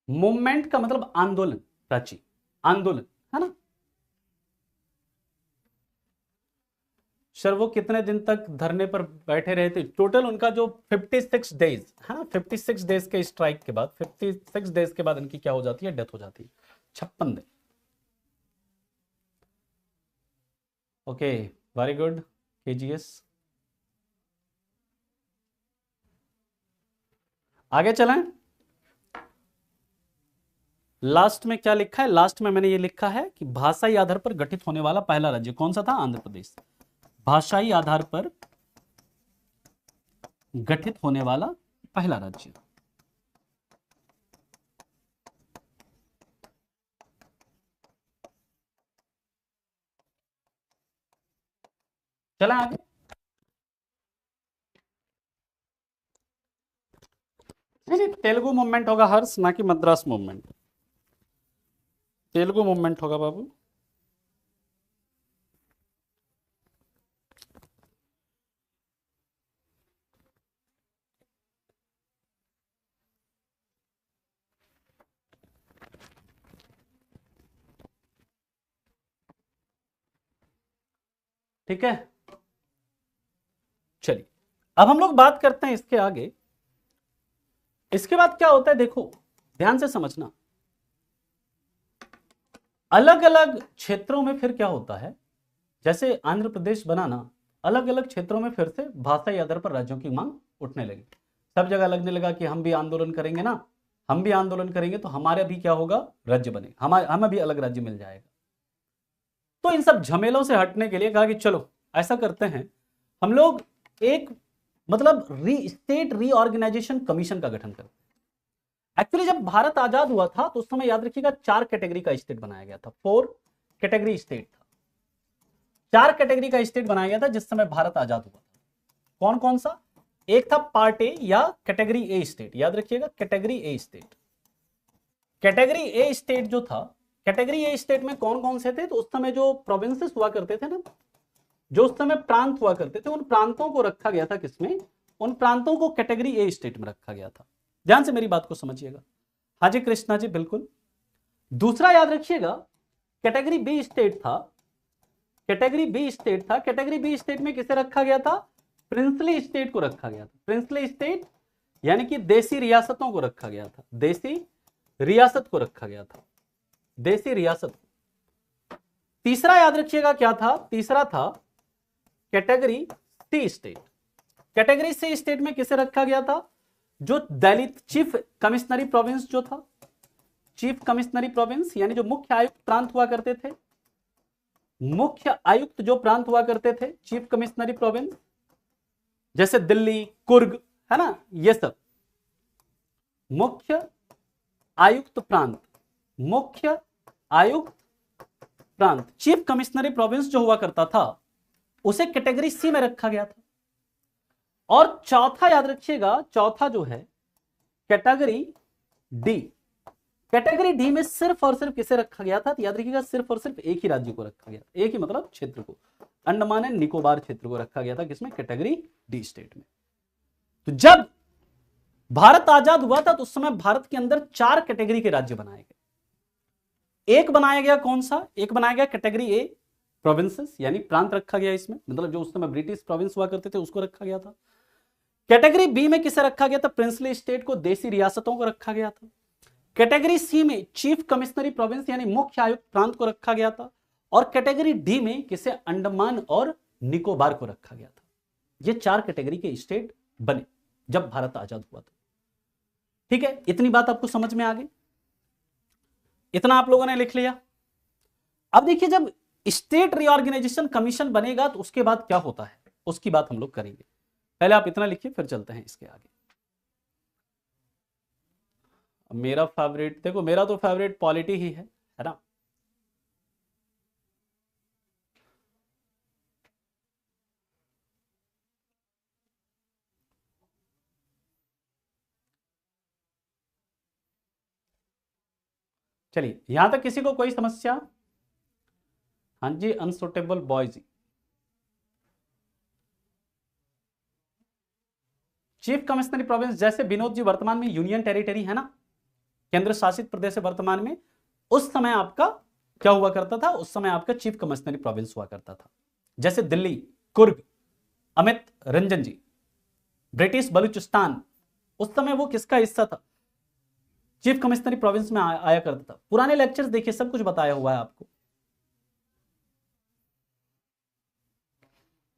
मूवमेंट का मतलब आंदोलन, प्राची, आंदोलन, है ना। सर वो कितने दिन तक धरने पर बैठे रहे थे? टोटल उनका जो 56 डेज, हाँ 56 डेज के स्ट्राइक के बाद, 56 डेज के बाद इनकी क्या हो जाती है? डेथ हो जाती है। 56 दिन। Okay, very good KGS. आगे चलें। लास्ट में क्या लिखा है? लास्ट में मैंने ये लिखा है कि भाषाई आधार पर गठित होने वाला पहला राज्य कौन सा था? आंध्र प्रदेश। भाषाई आधार पर गठित होने वाला पहला राज्य। चला आगे। नहीं, तेलुगु मूवमेंट होगा हर्ष, ना कि मद्रास मूवमेंट। तेलुगु मूवमेंट होगा बाबू। ठीक है, चलिए अब हम लोग बात करते हैं इसके आगे। इसके बाद क्या होता है देखो, ध्यान से समझना। अलग अलग क्षेत्रों में फिर क्या होता है, जैसे आंध्र प्रदेश बनाना, अलग अलग क्षेत्रों में फिर से भाषाई आधार पर राज्यों की मांग उठने लगी। सब जगह लगने लगा कि हम भी आंदोलन करेंगे ना, हम भी आंदोलन करेंगे तो हमारे भी क्या होगा? राज्य बने, हमें भी अलग राज्य मिल जाएगा। तो इन सब झमेलों से हटने के लिए कहा कि चलो ऐसा करते हैं, हम लोग एक मतलब स्टेट रीऑर्गेनाइजेशन कमीशन का गठन करते हैं। एक्चुअली जब भारत आजाद हुआ था तो उस समय याद रखिएगा 4 कैटेगरी का स्टेट बनाया गया था, 4 कैटेगरी स्टेट था, 4 कैटेगरी का स्टेट बनाया गया था जिस समय भारत आजाद हुआ था। कौन कौन सा? एक था पार्ट ए या कैटेगरी ए स्टेट, याद रखिएगा category A state. Category A state जो था, कैटेगरी ए स्टेट में कौन कौन से थे? तो उस समय जो प्रोविंसेस हुआ करते थे ना, जो उस समय प्रांत हुआ करते थे, उन प्रांतों को रखा गया था किसमें? उन प्रांतों को कैटेगरी ए स्टेट में रखा गया था। ध्यान से मेरी बात को समझिएगा। हाजी कृष्णा जी, बिल्कुल। दूसरा याद रखिएगा, कैटेगरी बी स्टेट था, कैटेगरी बी स्टेट था। कैटेगरी बी स्टेट में किसे रखा गया था? प्रिंसली स्टेट को रखा गया था। प्रिंसली स्टेट यानी कि देसी रियासतों को रखा गया था, देसी रियासत को रखा गया था, देसी रियासत। तीसरा याद रखिएगा क्या था? तीसरा था category C state. Category C state में किसे रखा गया था? जो दलित चीफ कमिश्नरी प्रोविंस जो था, चीफ कमिश्नरी प्रोविंस यानी जो मुख्य आयुक्त प्रांत हुआ करते थे, मुख्य आयुक्त जो प्रांत हुआ करते थे, चीफ कमिश्नरी प्रोविंस, जैसे दिल्ली, कुर्ग, है ना, ये सब मुख्य आयुक्त प्रांत, मुख्य आयुक्त प्रांत, चीफ कमिश्नरी प्रोविंस जो हुआ करता था उसे कैटेगरी सी में रखा गया था। और चौथा याद रखिएगा, चौथा जो है कैटेगरी डी, कैटेगरी डी में सिर्फ और सिर्फ किसे रखा गया था, तो याद रखिएगा सिर्फ और सिर्फ एक ही राज्य को रखा गया, एक ही मतलब क्षेत्र को, अंडमान एंड निकोबार क्षेत्र को रखा गया था, किसमें, कैटेगरी डी स्टेट में। तो जब भारत आजाद हुआ था तो उस समय भारत के अंदर 4 कैटेगरी के राज्य बनाए गए। एक बनाया गया कौन सा, एक बनाया गया कैटेगरी ए प्रोविंसेस, यानी प्रांत रखा गया इसमें, मतलब जो उस समय ब्रिटिश प्रोविंस हुआ करते थे उसको रखा गया था। कैटेगरी बी में किसे रखा गया था, प्रिंसली स्टेट को, देशी रियासतों को रखा गया था। कैटेगरी सी में चीफ कमिश्नरी प्रोविंस यानी मुख्य आयुक्त प्रांत को रखा गया था। और कैटेगरी डी में किसे, अंडमान और निकोबार को रखा गया था। ये 4 कैटेगरी के स्टेट बने जब भारत आजाद हुआ था। ठीक है, इतनी बात आपको समझ में आ गई, इतना आप लोगों ने लिख लिया। अब देखिए जब स्टेट रीऑर्गेनाइजेशन कमीशन बनेगा तो उसके बाद क्या होता है उसकी बात हम लोग करेंगे। पहले आप इतना लिखिए फिर चलते हैं इसके आगे। मेरा फेवरेट, देखो मेरा तो फेवरेट पॉलिटी ही है ना। चलिए यहां तक किसी को कोई समस्या? हाँ जी, अनसुटेबल बॉयज। चीफ कमिश्नरी प्रोविंस, जैसे विनोद जी वर्तमान में यूनियन टेरिटरी है ना, केंद्र शासित प्रदेश है वर्तमान में, उस समय आपका क्या हुआ करता था, उस समय आपका चीफ कमिश्नरी प्रोविंस हुआ करता था। जैसे दिल्ली, कुर्ग, अमित रंजन जी, ब्रिटिश बलूचिस्तान, उस समय वो किसका हिस्सा था, चीफ कमिश्नरी प्रोविंस में आया करता था। पुराने लेक्चर्स देखिए, सब कुछ बताया हुआ है आपको,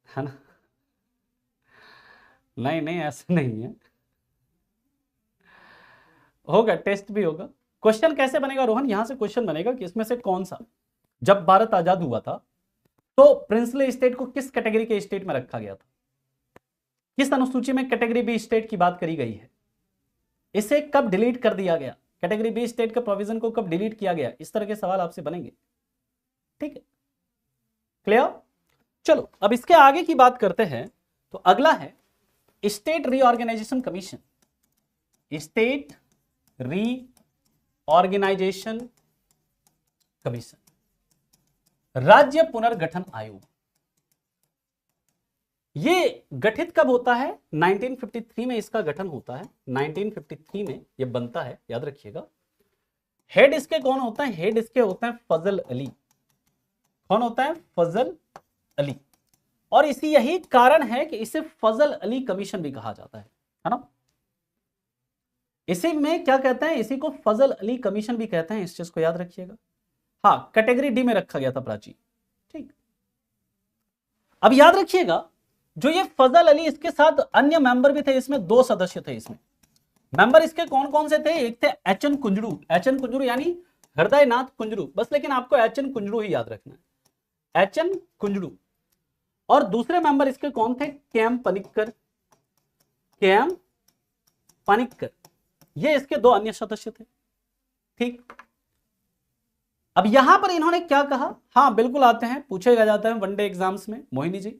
है ना। नहीं नहीं ऐसा नहीं है, होगा, टेस्ट भी होगा। क्वेश्चन कैसे बनेगा रोहन, यहां से क्वेश्चन बनेगा कि इसमें से कौन सा, जब भारत आजाद हुआ था तो प्रिंसली स्टेट को किस कैटेगरी के स्टेट में रखा गया था, किस अनुसूची में कैटेगरी बी स्टेट की बात करी गई है, इसे कब डिलीट कर दिया गया, कैटेगरी बी स्टेट के प्रोविजन को कब डिलीट किया गया, इस तरह के सवाल आपसे बनेंगे। ठीक है, क्लियर। चलो अब इसके आगे की बात करते हैं। तो अगला है State Reorganisation Commission, State Reorganisation Commission, राज्य पुनर्गठन आयोग। ये गठित कब होता है, 1953 में इसका गठन होता है, 1953 में ये बनता है, याद रखिएगा। हेड इसके कौन होता है, हेड इसके होते हैं फजल अली। कौन होता है, फजल अली। और इसी यही कारण है कि इसे फजल अली कमीशन भी कहा जाता है ना। इसी में क्या कहते हैं, इसी को फजल अली कमीशन भी कहते हैं, इस चीज को याद रखिएगा। हाँ, कैटेगरी डी में रखा गया था प्राची। ठीक, अब याद रखिएगा जो ये फजल अली, इसके साथ अन्य मेंबर भी थे, इसमें 2 सदस्य थे। इसमें मेंबर इसके कौन कौन से थे, एक थे एच.एन. कुंजरू, एच.एन. कुंजरू यानी हृदयनाथ कुंजरू, बस लेकिन आपको एच.एन. कुंजरू ही याद रखना है, एच.एन. कुंजरू। और दूसरे मेंबर इसके कौन थे, के.एम. पनिक्कर, के.एम. पनिक्कर, ये इसके 2 अन्य सदस्य थे। ठीक, अब यहां पर इन्होंने क्या कहा, हाँ बिल्कुल आते हैं, पूछेगा जाता है वनडे एग्जाम्स में मोहिनी जी,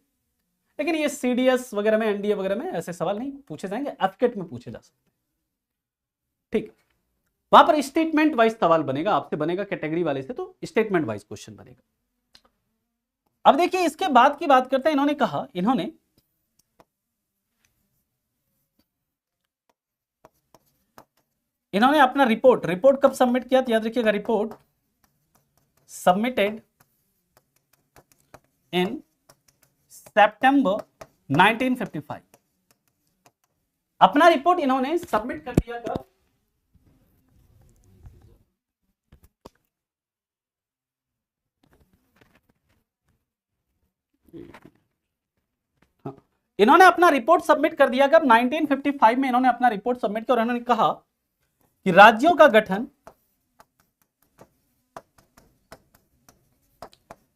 लेकिन ये सीडीएस वगैरह में, एनडीए वगैरह में ऐसे सवाल नहीं पूछे जाएंगे, एफकेट में पूछे जा सकते हैं। ठीक, वहां पर स्टेटमेंट वाइज सवाल बनेगा आपसे, बनेगा कैटेगरी वाले से तो स्टेटमेंट वाइज क्वेश्चन बनेगा। अब देखिए इसके बाद की बात करते हैं। इन्होंने कहा, इन्होंने अपना रिपोर्ट कब सबमिट किया, तो याद रखिएगा रिपोर्ट सबमिटेड इन सितंबर 1955। अपना रिपोर्ट इन्होंने सबमिट कर दिया कब, हाँ, इन्होंने अपना रिपोर्ट सबमिट कर दिया कब, 1955 में इन्होंने अपना रिपोर्ट सबमिट किया और इन्होंने कहा कि राज्यों का गठन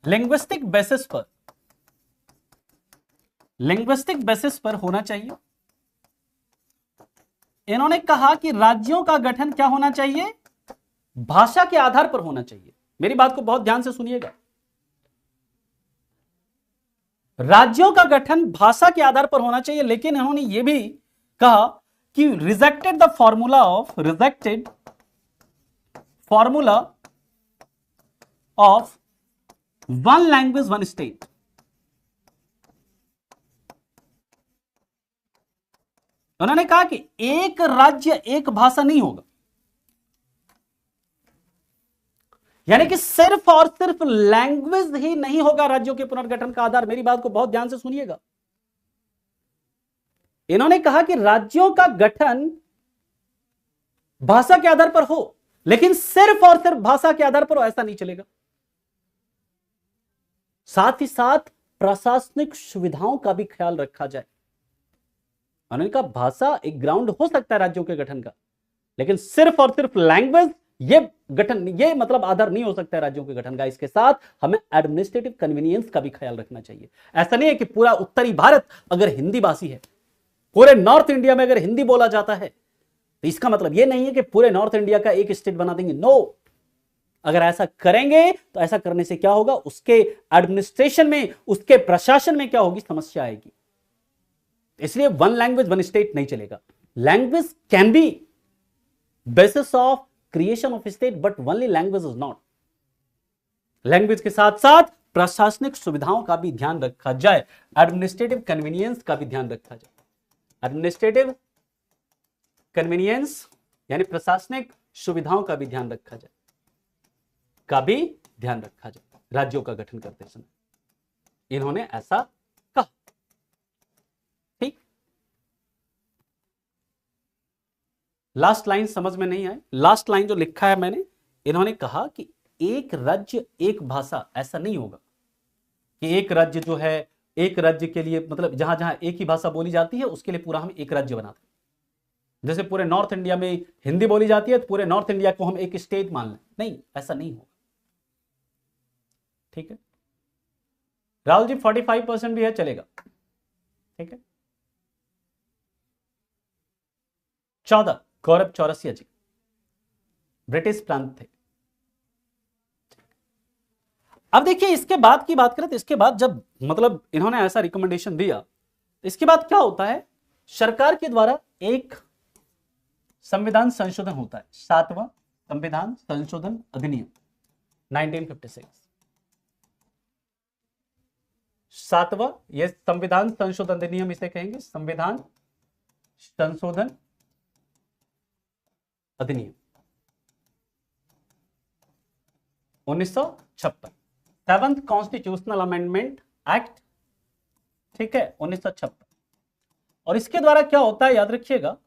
लिंग्विस्टिक बेसिस पर होना चाहिए। इन्होंने कहा कि राज्यों का गठन क्या होना चाहिए, भाषा के आधार पर होना चाहिए। मेरी बात को बहुत ध्यान से सुनिएगा, राज्यों का गठन भाषा के आधार पर होना चाहिए, लेकिन इन्होंने यह भी कहा कि rejected formula of one language one state. उन्होंने कहा कि एक राज्य एक भाषा नहीं होगा, यानी कि सिर्फ और सिर्फ लैंग्वेज ही नहीं होगा राज्यों के पुनर्गठन का आधार। मेरी बात को बहुत ध्यान से सुनिएगा। इन्होंने कहा कि राज्यों का गठन भाषा के आधार पर हो, लेकिन सिर्फ और सिर्फ भाषा के आधार पर हो ऐसा नहीं चलेगा। साथ ही साथ प्रशासनिक सुविधाओं का भी ख्याल रखा जाए। उन्होंने कहा भाषा एक ग्राउंड हो सकता है राज्यों के गठन का, लेकिन सिर्फ और सिर्फ लैंग्वेज ये गठन, ये मतलब आधार नहीं हो सकता है राज्यों के गठन का। इसके साथ हमें एडमिनिस्ट्रेटिव कन्वीनियंस का भी ख्याल रखना चाहिए। ऐसा नहीं है कि पूरा उत्तरी भारत अगर हिंदी भाषी है, पूरे नॉर्थ इंडिया में अगर हिंदी बोला जाता है, तो इसका मतलब यह नहीं है कि पूरे नॉर्थ इंडिया का एक स्टेट बना देंगे। नो, अगर ऐसा करेंगे तो ऐसा करने से क्या होगा, उसके एडमिनिस्ट्रेशन में, उसके प्रशासन में क्या होगी, समस्या आएगी। इसलिए वन लैंग्वेज वन स्टेट नहीं चलेगा। Language can be basis of creation of state, but only language is not. Language के साथ साथ प्रशासनिक सुविधाओं का भी ध्यान रखा जाए, एडमिनिस्ट्रेटिव कन्वीनियंस का भी ध्यान रखा जाए। एडमिनिस्ट्रेटिव कन्वीनियंस यानी प्रशासनिक सुविधाओं का भी ध्यान रखा जाए, राज्यों का गठन करते समय। इन्होंने ऐसा कहा। ठीक, लास्ट लाइन समझ में नहीं आए। लास्ट लाइन जो लिखा है मैंने, इन्होंने कहा कि एक राज्य एक भाषा ऐसा नहीं होगा कि एक राज्य जो है, एक राज्य के लिए मतलब जहां जहां एक ही भाषा बोली जाती है उसके लिए पूरा हम एक राज्य बनाते हैं। जैसे पूरे नॉर्थ इंडिया में हिंदी बोली जाती है तो पूरे नॉर्थ इंडिया को हम एक स्टेट मान लें, नहीं, ऐसा नहीं होगा। ठीक है राहुल जी, 45% भी है, चलेगा। ठीक है 14 गौरव चौरसिया जी ब्रिटिश प्रांत थे। अब देखिए इसके बाद की बात करें तो इसके बाद जब मतलब इन्होंने ऐसा रिकमेंडेशन दिया, इसके बाद क्या होता है, सरकार के द्वारा एक संविधान संशोधन होता है, 7वां संविधान संशोधन अधिनियम 1956। 7वां यह संविधान संशोधन अधिनियम इसे कहेंगे, संविधान संशोधन अधिनियम 1956, 7th कॉन्स्टिट्यूशनल अमेंडमेंट एक्ट। ठीक है 1956। और इसके द्वारा क्या होता है याद रखिएगा,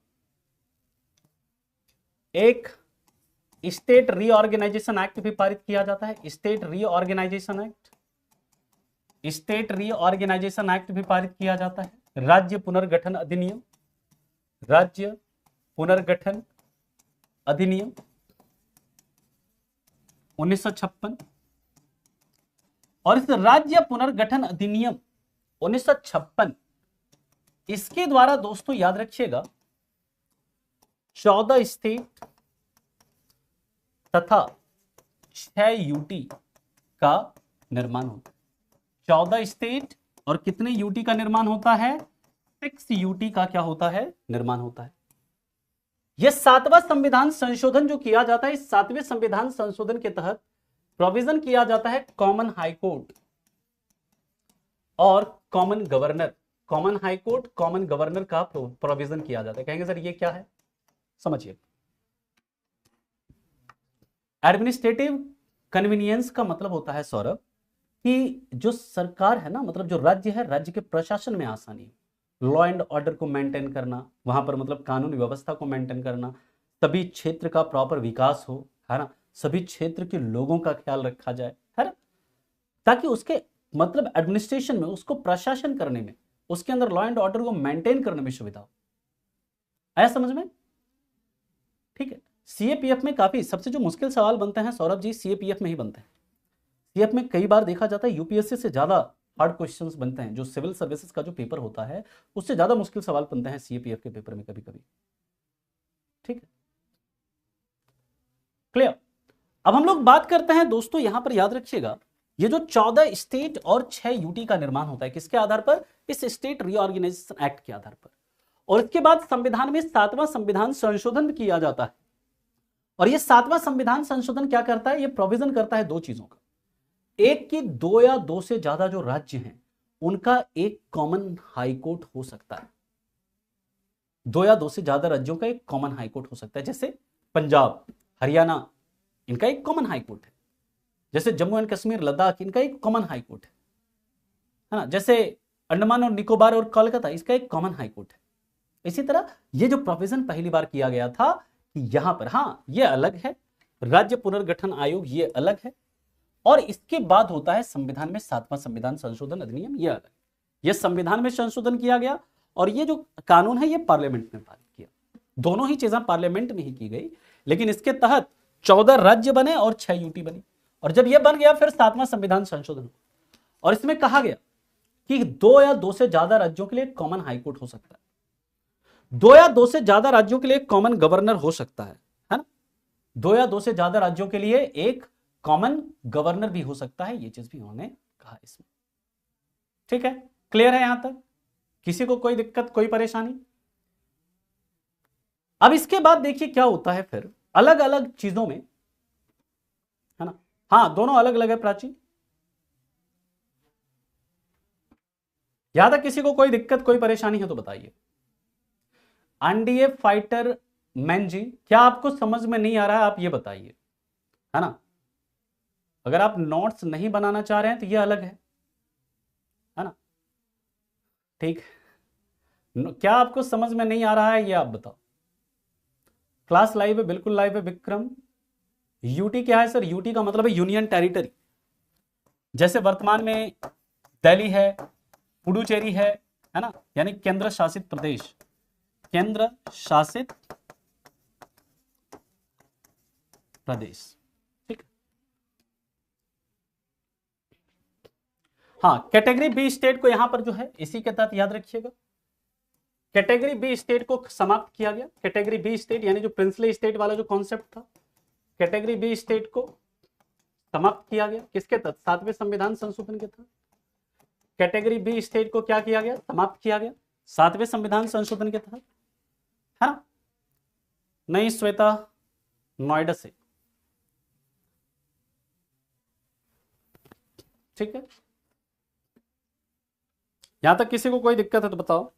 एक स्टेट रीऑर्गेनाइजेशन एक्ट भी पारित किया जाता है। स्टेट रीऑर्गेनाइजेशन एक्ट भी पारित किया जाता है। राज्य पुनर्गठन अधिनियम, राज्य पुनर्गठन अधिनियम 1956। और इस राज्य पुनर्गठन अधिनियम 1956 इसके द्वारा दोस्तों याद रखिएगा 14 स्टेट तथा 6 यूटी का निर्माण होता है। 14 स्टेट और कितने यूटी का निर्माण होता है, 6 यूटी का क्या होता है, निर्माण होता है। यह 7वां संविधान संशोधन जो किया जाता है, इस 7वें संविधान संशोधन के तहत प्रोविजन किया जाता है कॉमन हाई कोर्ट और common governor. Common high court, common governor का प्रोविजन किया जाता है। कहेंगे सर ये क्या है, समझिए। एडमिनिस्ट्रेटिव कन्वीनियंस का मतलब होता है सौरभ कि जो सरकार है ना, मतलब जो राज्य है, राज्य के प्रशासन में आसानी, लॉ एंड ऑर्डर को मेंटेन करना, वहां पर मतलब कानून व्यवस्था को मेंटेन करना, सभी क्षेत्र का प्रॉपर विकास हो, है ना, सभी क्षेत्र के लोगों का ख्याल रखा जाए, है ना, ताकि उसके मतलब एडमिनिस्ट्रेशन में, उसको प्रशासन करने में, उसके अंदर लॉ एंड ऑर्डर को मेंटेन करने में सुविधा हो। आया समझ में? ठीक है। सीएपीएफ में काफी सबसे जो मुश्किल सवाल बनते हैं सौरभ जी, सीएपीएफ में ही बनते हैं। सीएफ में कई बार देखा जाता है यूपीएससी से ज्यादा हार्ड क्वेश्चंस बनते हैं। जो सिविल सर्विसेज का जो पेपर होता है उससे ज्यादा मुश्किल सवाल बनते हैं सीएपीएफ के पेपर में कभी कभी। ठीक है, क्लियर। अब हम लोग बात करते हैं दोस्तों, यहां पर याद रखिएगा ये जो 14 स्टेट और 6 यूटी का निर्माण होता है, किसके आधार पर, इस स्टेट रीऑर्गेनाइजेशन एक्ट के आधार पर। और इसके बाद संविधान में 7वां संविधान संशोधन किया जाता है और ये 7वां संविधान संशोधन क्या करता है, ये प्रोविजन करता है 2 चीजों का। एक कि 2 या 2 से ज्यादा जो राज्य हैं उनका एक कॉमन हाई कोर्ट हो सकता है। 2 या 2 से ज्यादा राज्यों का एक कॉमन हाई कोर्ट हो सकता है, जैसे पंजाब, हरियाणा, इनका एक कॉमन हाई कोर्ट है। जैसे जम्मू एंड कश्मीर, लद्दाख, इनका एक कॉमन हाई कोर्ट है ना। जैसे अंडमान और निकोबार और कोलकाता, इसका एक कॉमन हाई कोर्ट है। इसी तरह ये जो प्रोविजन पहली बार किया गया था कि यहां पर, हाँ ये अलग है, राज्य पुनर्गठन आयोग ये अलग है, और इसके बाद होता है संविधान में 7वां संविधान संशोधन अधिनियम, ये अलग। ये संविधान में संशोधन किया गया और ये जो कानून है ये पार्लियामेंट में पारित किया। दोनों ही चीजें पार्लियामेंट में ही की गई, लेकिन इसके तहत 14 राज्य बने और 6 यूटी बनी। और जब ये बन गया फिर 7वां संविधान संशोधन, और इसमें कहा गया कि 2 या 2 से ज्यादा राज्यों के लिए कॉमन हाईकोर्ट हो सकता है, 2 या 2 से ज्यादा राज्यों के लिए कॉमन गवर्नर हो सकता है ना। 2 या 2 से ज्यादा राज्यों के लिए एक कॉमन गवर्नर भी हो सकता है, ये चीज भी उन्होंने कहा इसमें। ठीक है, क्लियर है यहां तक? किसी को कोई दिक्कत, कोई परेशानी? अब इसके बाद देखिए क्या होता है फिर अलग अलग चीजों में, है ना। हाँ, दोनों अलग अलग है प्राची। यहां तक किसी को कोई दिक्कत, कोई परेशानी है तो बताइए। एनडीए फाइटर मैन जी, क्या आपको समझ में नहीं आ रहा है आप ये बताइए, है ना। अगर आप नोट्स नहीं बनाना चाह रहे हैं तो ये अलग है ना। ठीक, क्या आपको समझ में नहीं आ रहा है ये आप बताओ। क्लास लाइव है, बिल्कुल लाइव है। विक्रम, यूटी क्या है सर? यूटी का मतलब है यूनियन टेरिटरी। जैसे वर्तमान में दिल्ली है, पुडुचेरी है ना, यानी केंद्र शासित प्रदेश, केंद्र शासित प्रदेश। ठीक, हाँ, कैटेगरी बी स्टेट को यहां पर जो है इसी के तहत याद रखिएगा, कैटेगरी बी स्टेट को समाप्त किया गया। कैटेगरी बी स्टेट यानी जो प्रिंसली स्टेट वाला जो कॉन्सेप्ट था, कैटेगरी बी स्टेट को समाप्त किया गया किसके तहत? 7वें संविधान संशोधन के तहत। कैटेगरी बी स्टेट को क्या किया गया? समाप्त किया गया 7वें संविधान संशोधन के तहत, है ना। नहीं श्वेता, नोएडा से। ठीक है, यहां तक किसी को कोई दिक्कत है तो बताओ।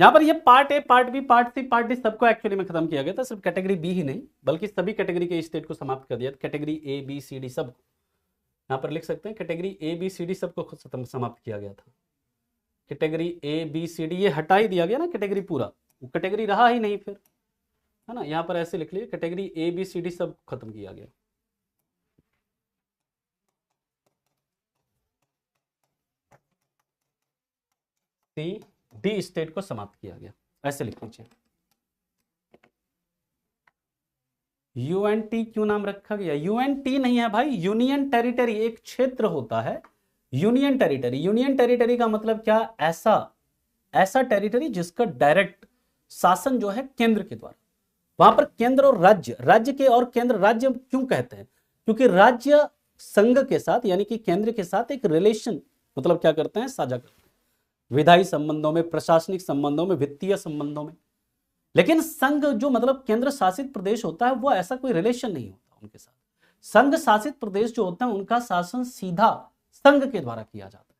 यहां पर ये part A, part B, part C, part D सबको एक्चुअली में खत्म किया गया था। सिर्फ कैटेगरी बी ही नहीं बल्कि सभी कैटेगरी के स्टेट को समाप्त कर दिया। Category A B C D सब यहां पर लिख सकते हैं, category A B C D सबको खत्म समाप्त किया गया था। Category A B C D ये हटा ही दिया गया ना, कैटेगरी पूरा, वो कैटेगरी रहा ही नहीं फिर, है ना। यहां पर ऐसे लिख लीजिए, category A B C D सब खत्म किया गया। सी डी स्टेट को समाप्त किया गया, ऐसे लिख लीजिए। यूएनटी क्यों नाम रखा गया? यूएनटी नहीं है भाई, यूनियन टेरिटरी एक क्षेत्र होता है। यूनियन टेरिटरी, यूनियन टेरिटरी का मतलब क्या? ऐसा टेरिटरी जिसका डायरेक्ट शासन जो है केंद्र के द्वारा। वहां पर केंद्र और राज्य, राज्य के और केंद्र, राज्य क्यों कहते हैं? क्योंकि राज्य संघ के साथ यानी कि केंद्र के साथ एक रिलेशन मतलब क्या करते हैं? साझा करते हैं, विधायी संबंधों में, प्रशासनिक संबंधों में, वित्तीय संबंधों में। लेकिन संघ जो मतलब केंद्र शासित प्रदेश होता है वो ऐसा कोई रिलेशन नहीं होता उनके साथ। संघ शासित प्रदेश जो होता है उनका शासन सीधा संघ के द्वारा किया जाता है।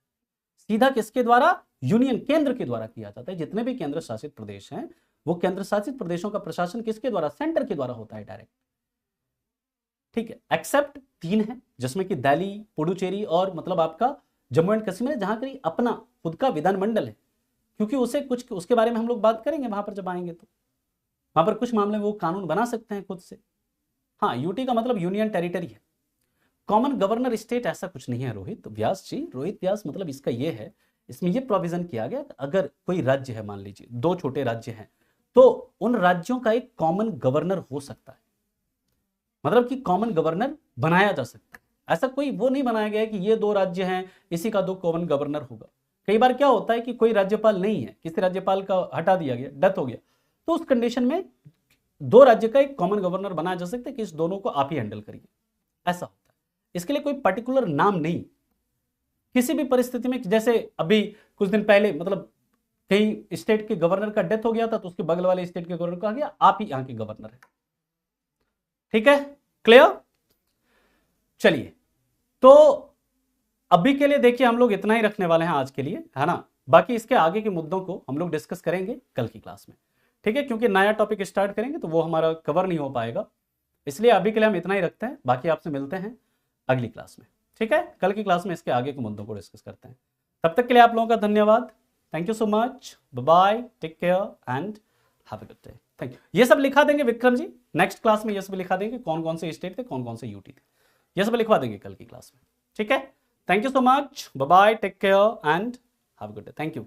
सीधा किसके द्वारा? यूनियन, केंद्र के द्वारा किया जाता है। जितने भी केंद्र शासित प्रदेश हैं वो केंद्र शासित प्रदेशों का प्रशासन किसके द्वारा? सेंटर के द्वारा होता है डायरेक्ट। ठीक है, एक्सेप्ट 3 है जिसमें कि दिल्ली, पुडुचेरी और मतलब आपका जम्मू एंड कश्मीर, जहां कहीं अपना खुद का विधानमंडल है, क्योंकि उसे कुछ उसके बारे में हम लोग बात करेंगे वहां पर जब आएंगे तो। वहां पर कुछ मामले में वो कानून बना सकते हैं खुद से। हाँ, यूटी का मतलब यूनियन टेरिटरी है। कॉमन गवर्नर स्टेट ऐसा कुछ नहीं है रोहित व्यास जी। रोहित व्यास मतलब इसका ये है, इसमें ये प्रोविजन किया गया अगर कोई राज्य है, मान लीजिए 2 छोटे राज्य हैं, तो उन राज्यों का एक कॉमन गवर्नर हो सकता है, मतलब कि कॉमन गवर्नर बनाया जा सकता है। ऐसा कोई वो नहीं बनाया गया है कि ये 2 राज्य हैं इसी का 2 कॉमन गवर्नर होगा। कई बार क्या होता है कि कोई राज्यपाल नहीं है, किसी राज्यपाल का हटा दिया गया, डेथ हो गया, तो उस कंडीशन में 2 राज्य का एक कॉमन गवर्नर बनाया जा सकता है कि इस दोनों को आप ही हैंडल करिए, ऐसा होता है। इसके लिए कोई पर्टिकुलर नाम नहीं, किसी भी परिस्थिति में, जैसे अभी कुछ दिन पहले मतलब कहीं स्टेट के गवर्नर का डेथ हो गया था, तो उसके बगल वाले स्टेट के गवर्नर को कहा गया आप ही यहां के गवर्नर है। ठीक है, क्लियर? चलिए, तो अभी के लिए देखिए हम लोग इतना ही रखने वाले हैं आज के लिए, है ना। बाकी इसके आगे के मुद्दों को हम लोग डिस्कस करेंगे कल की क्लास में, ठीक है, क्योंकि नया टॉपिक स्टार्ट करेंगे तो वो हमारा कवर नहीं हो पाएगा, इसलिए अभी के लिए हम इतना ही रखते हैं। बाकी आपसे मिलते हैं अगली क्लास में, ठीक है। कल की क्लास में इसके आगे के मुद्दों को डिस्कस करते हैं। तब तक के लिए आप लोगों का धन्यवाद। Thank you so much, bye bye, take care and have a good day. Thank you. ये सब लिखा देंगे विक्रम जी नेक्स्ट क्लास में, ये सब लिखा देंगे कौन कौन से स्टेट थे, कौन कौन से यूटी थे, ये सब लिखवा देंगे कल की क्लास में, ठीक है। Thank you so much, bye bye, take care and have a good day. Thank you.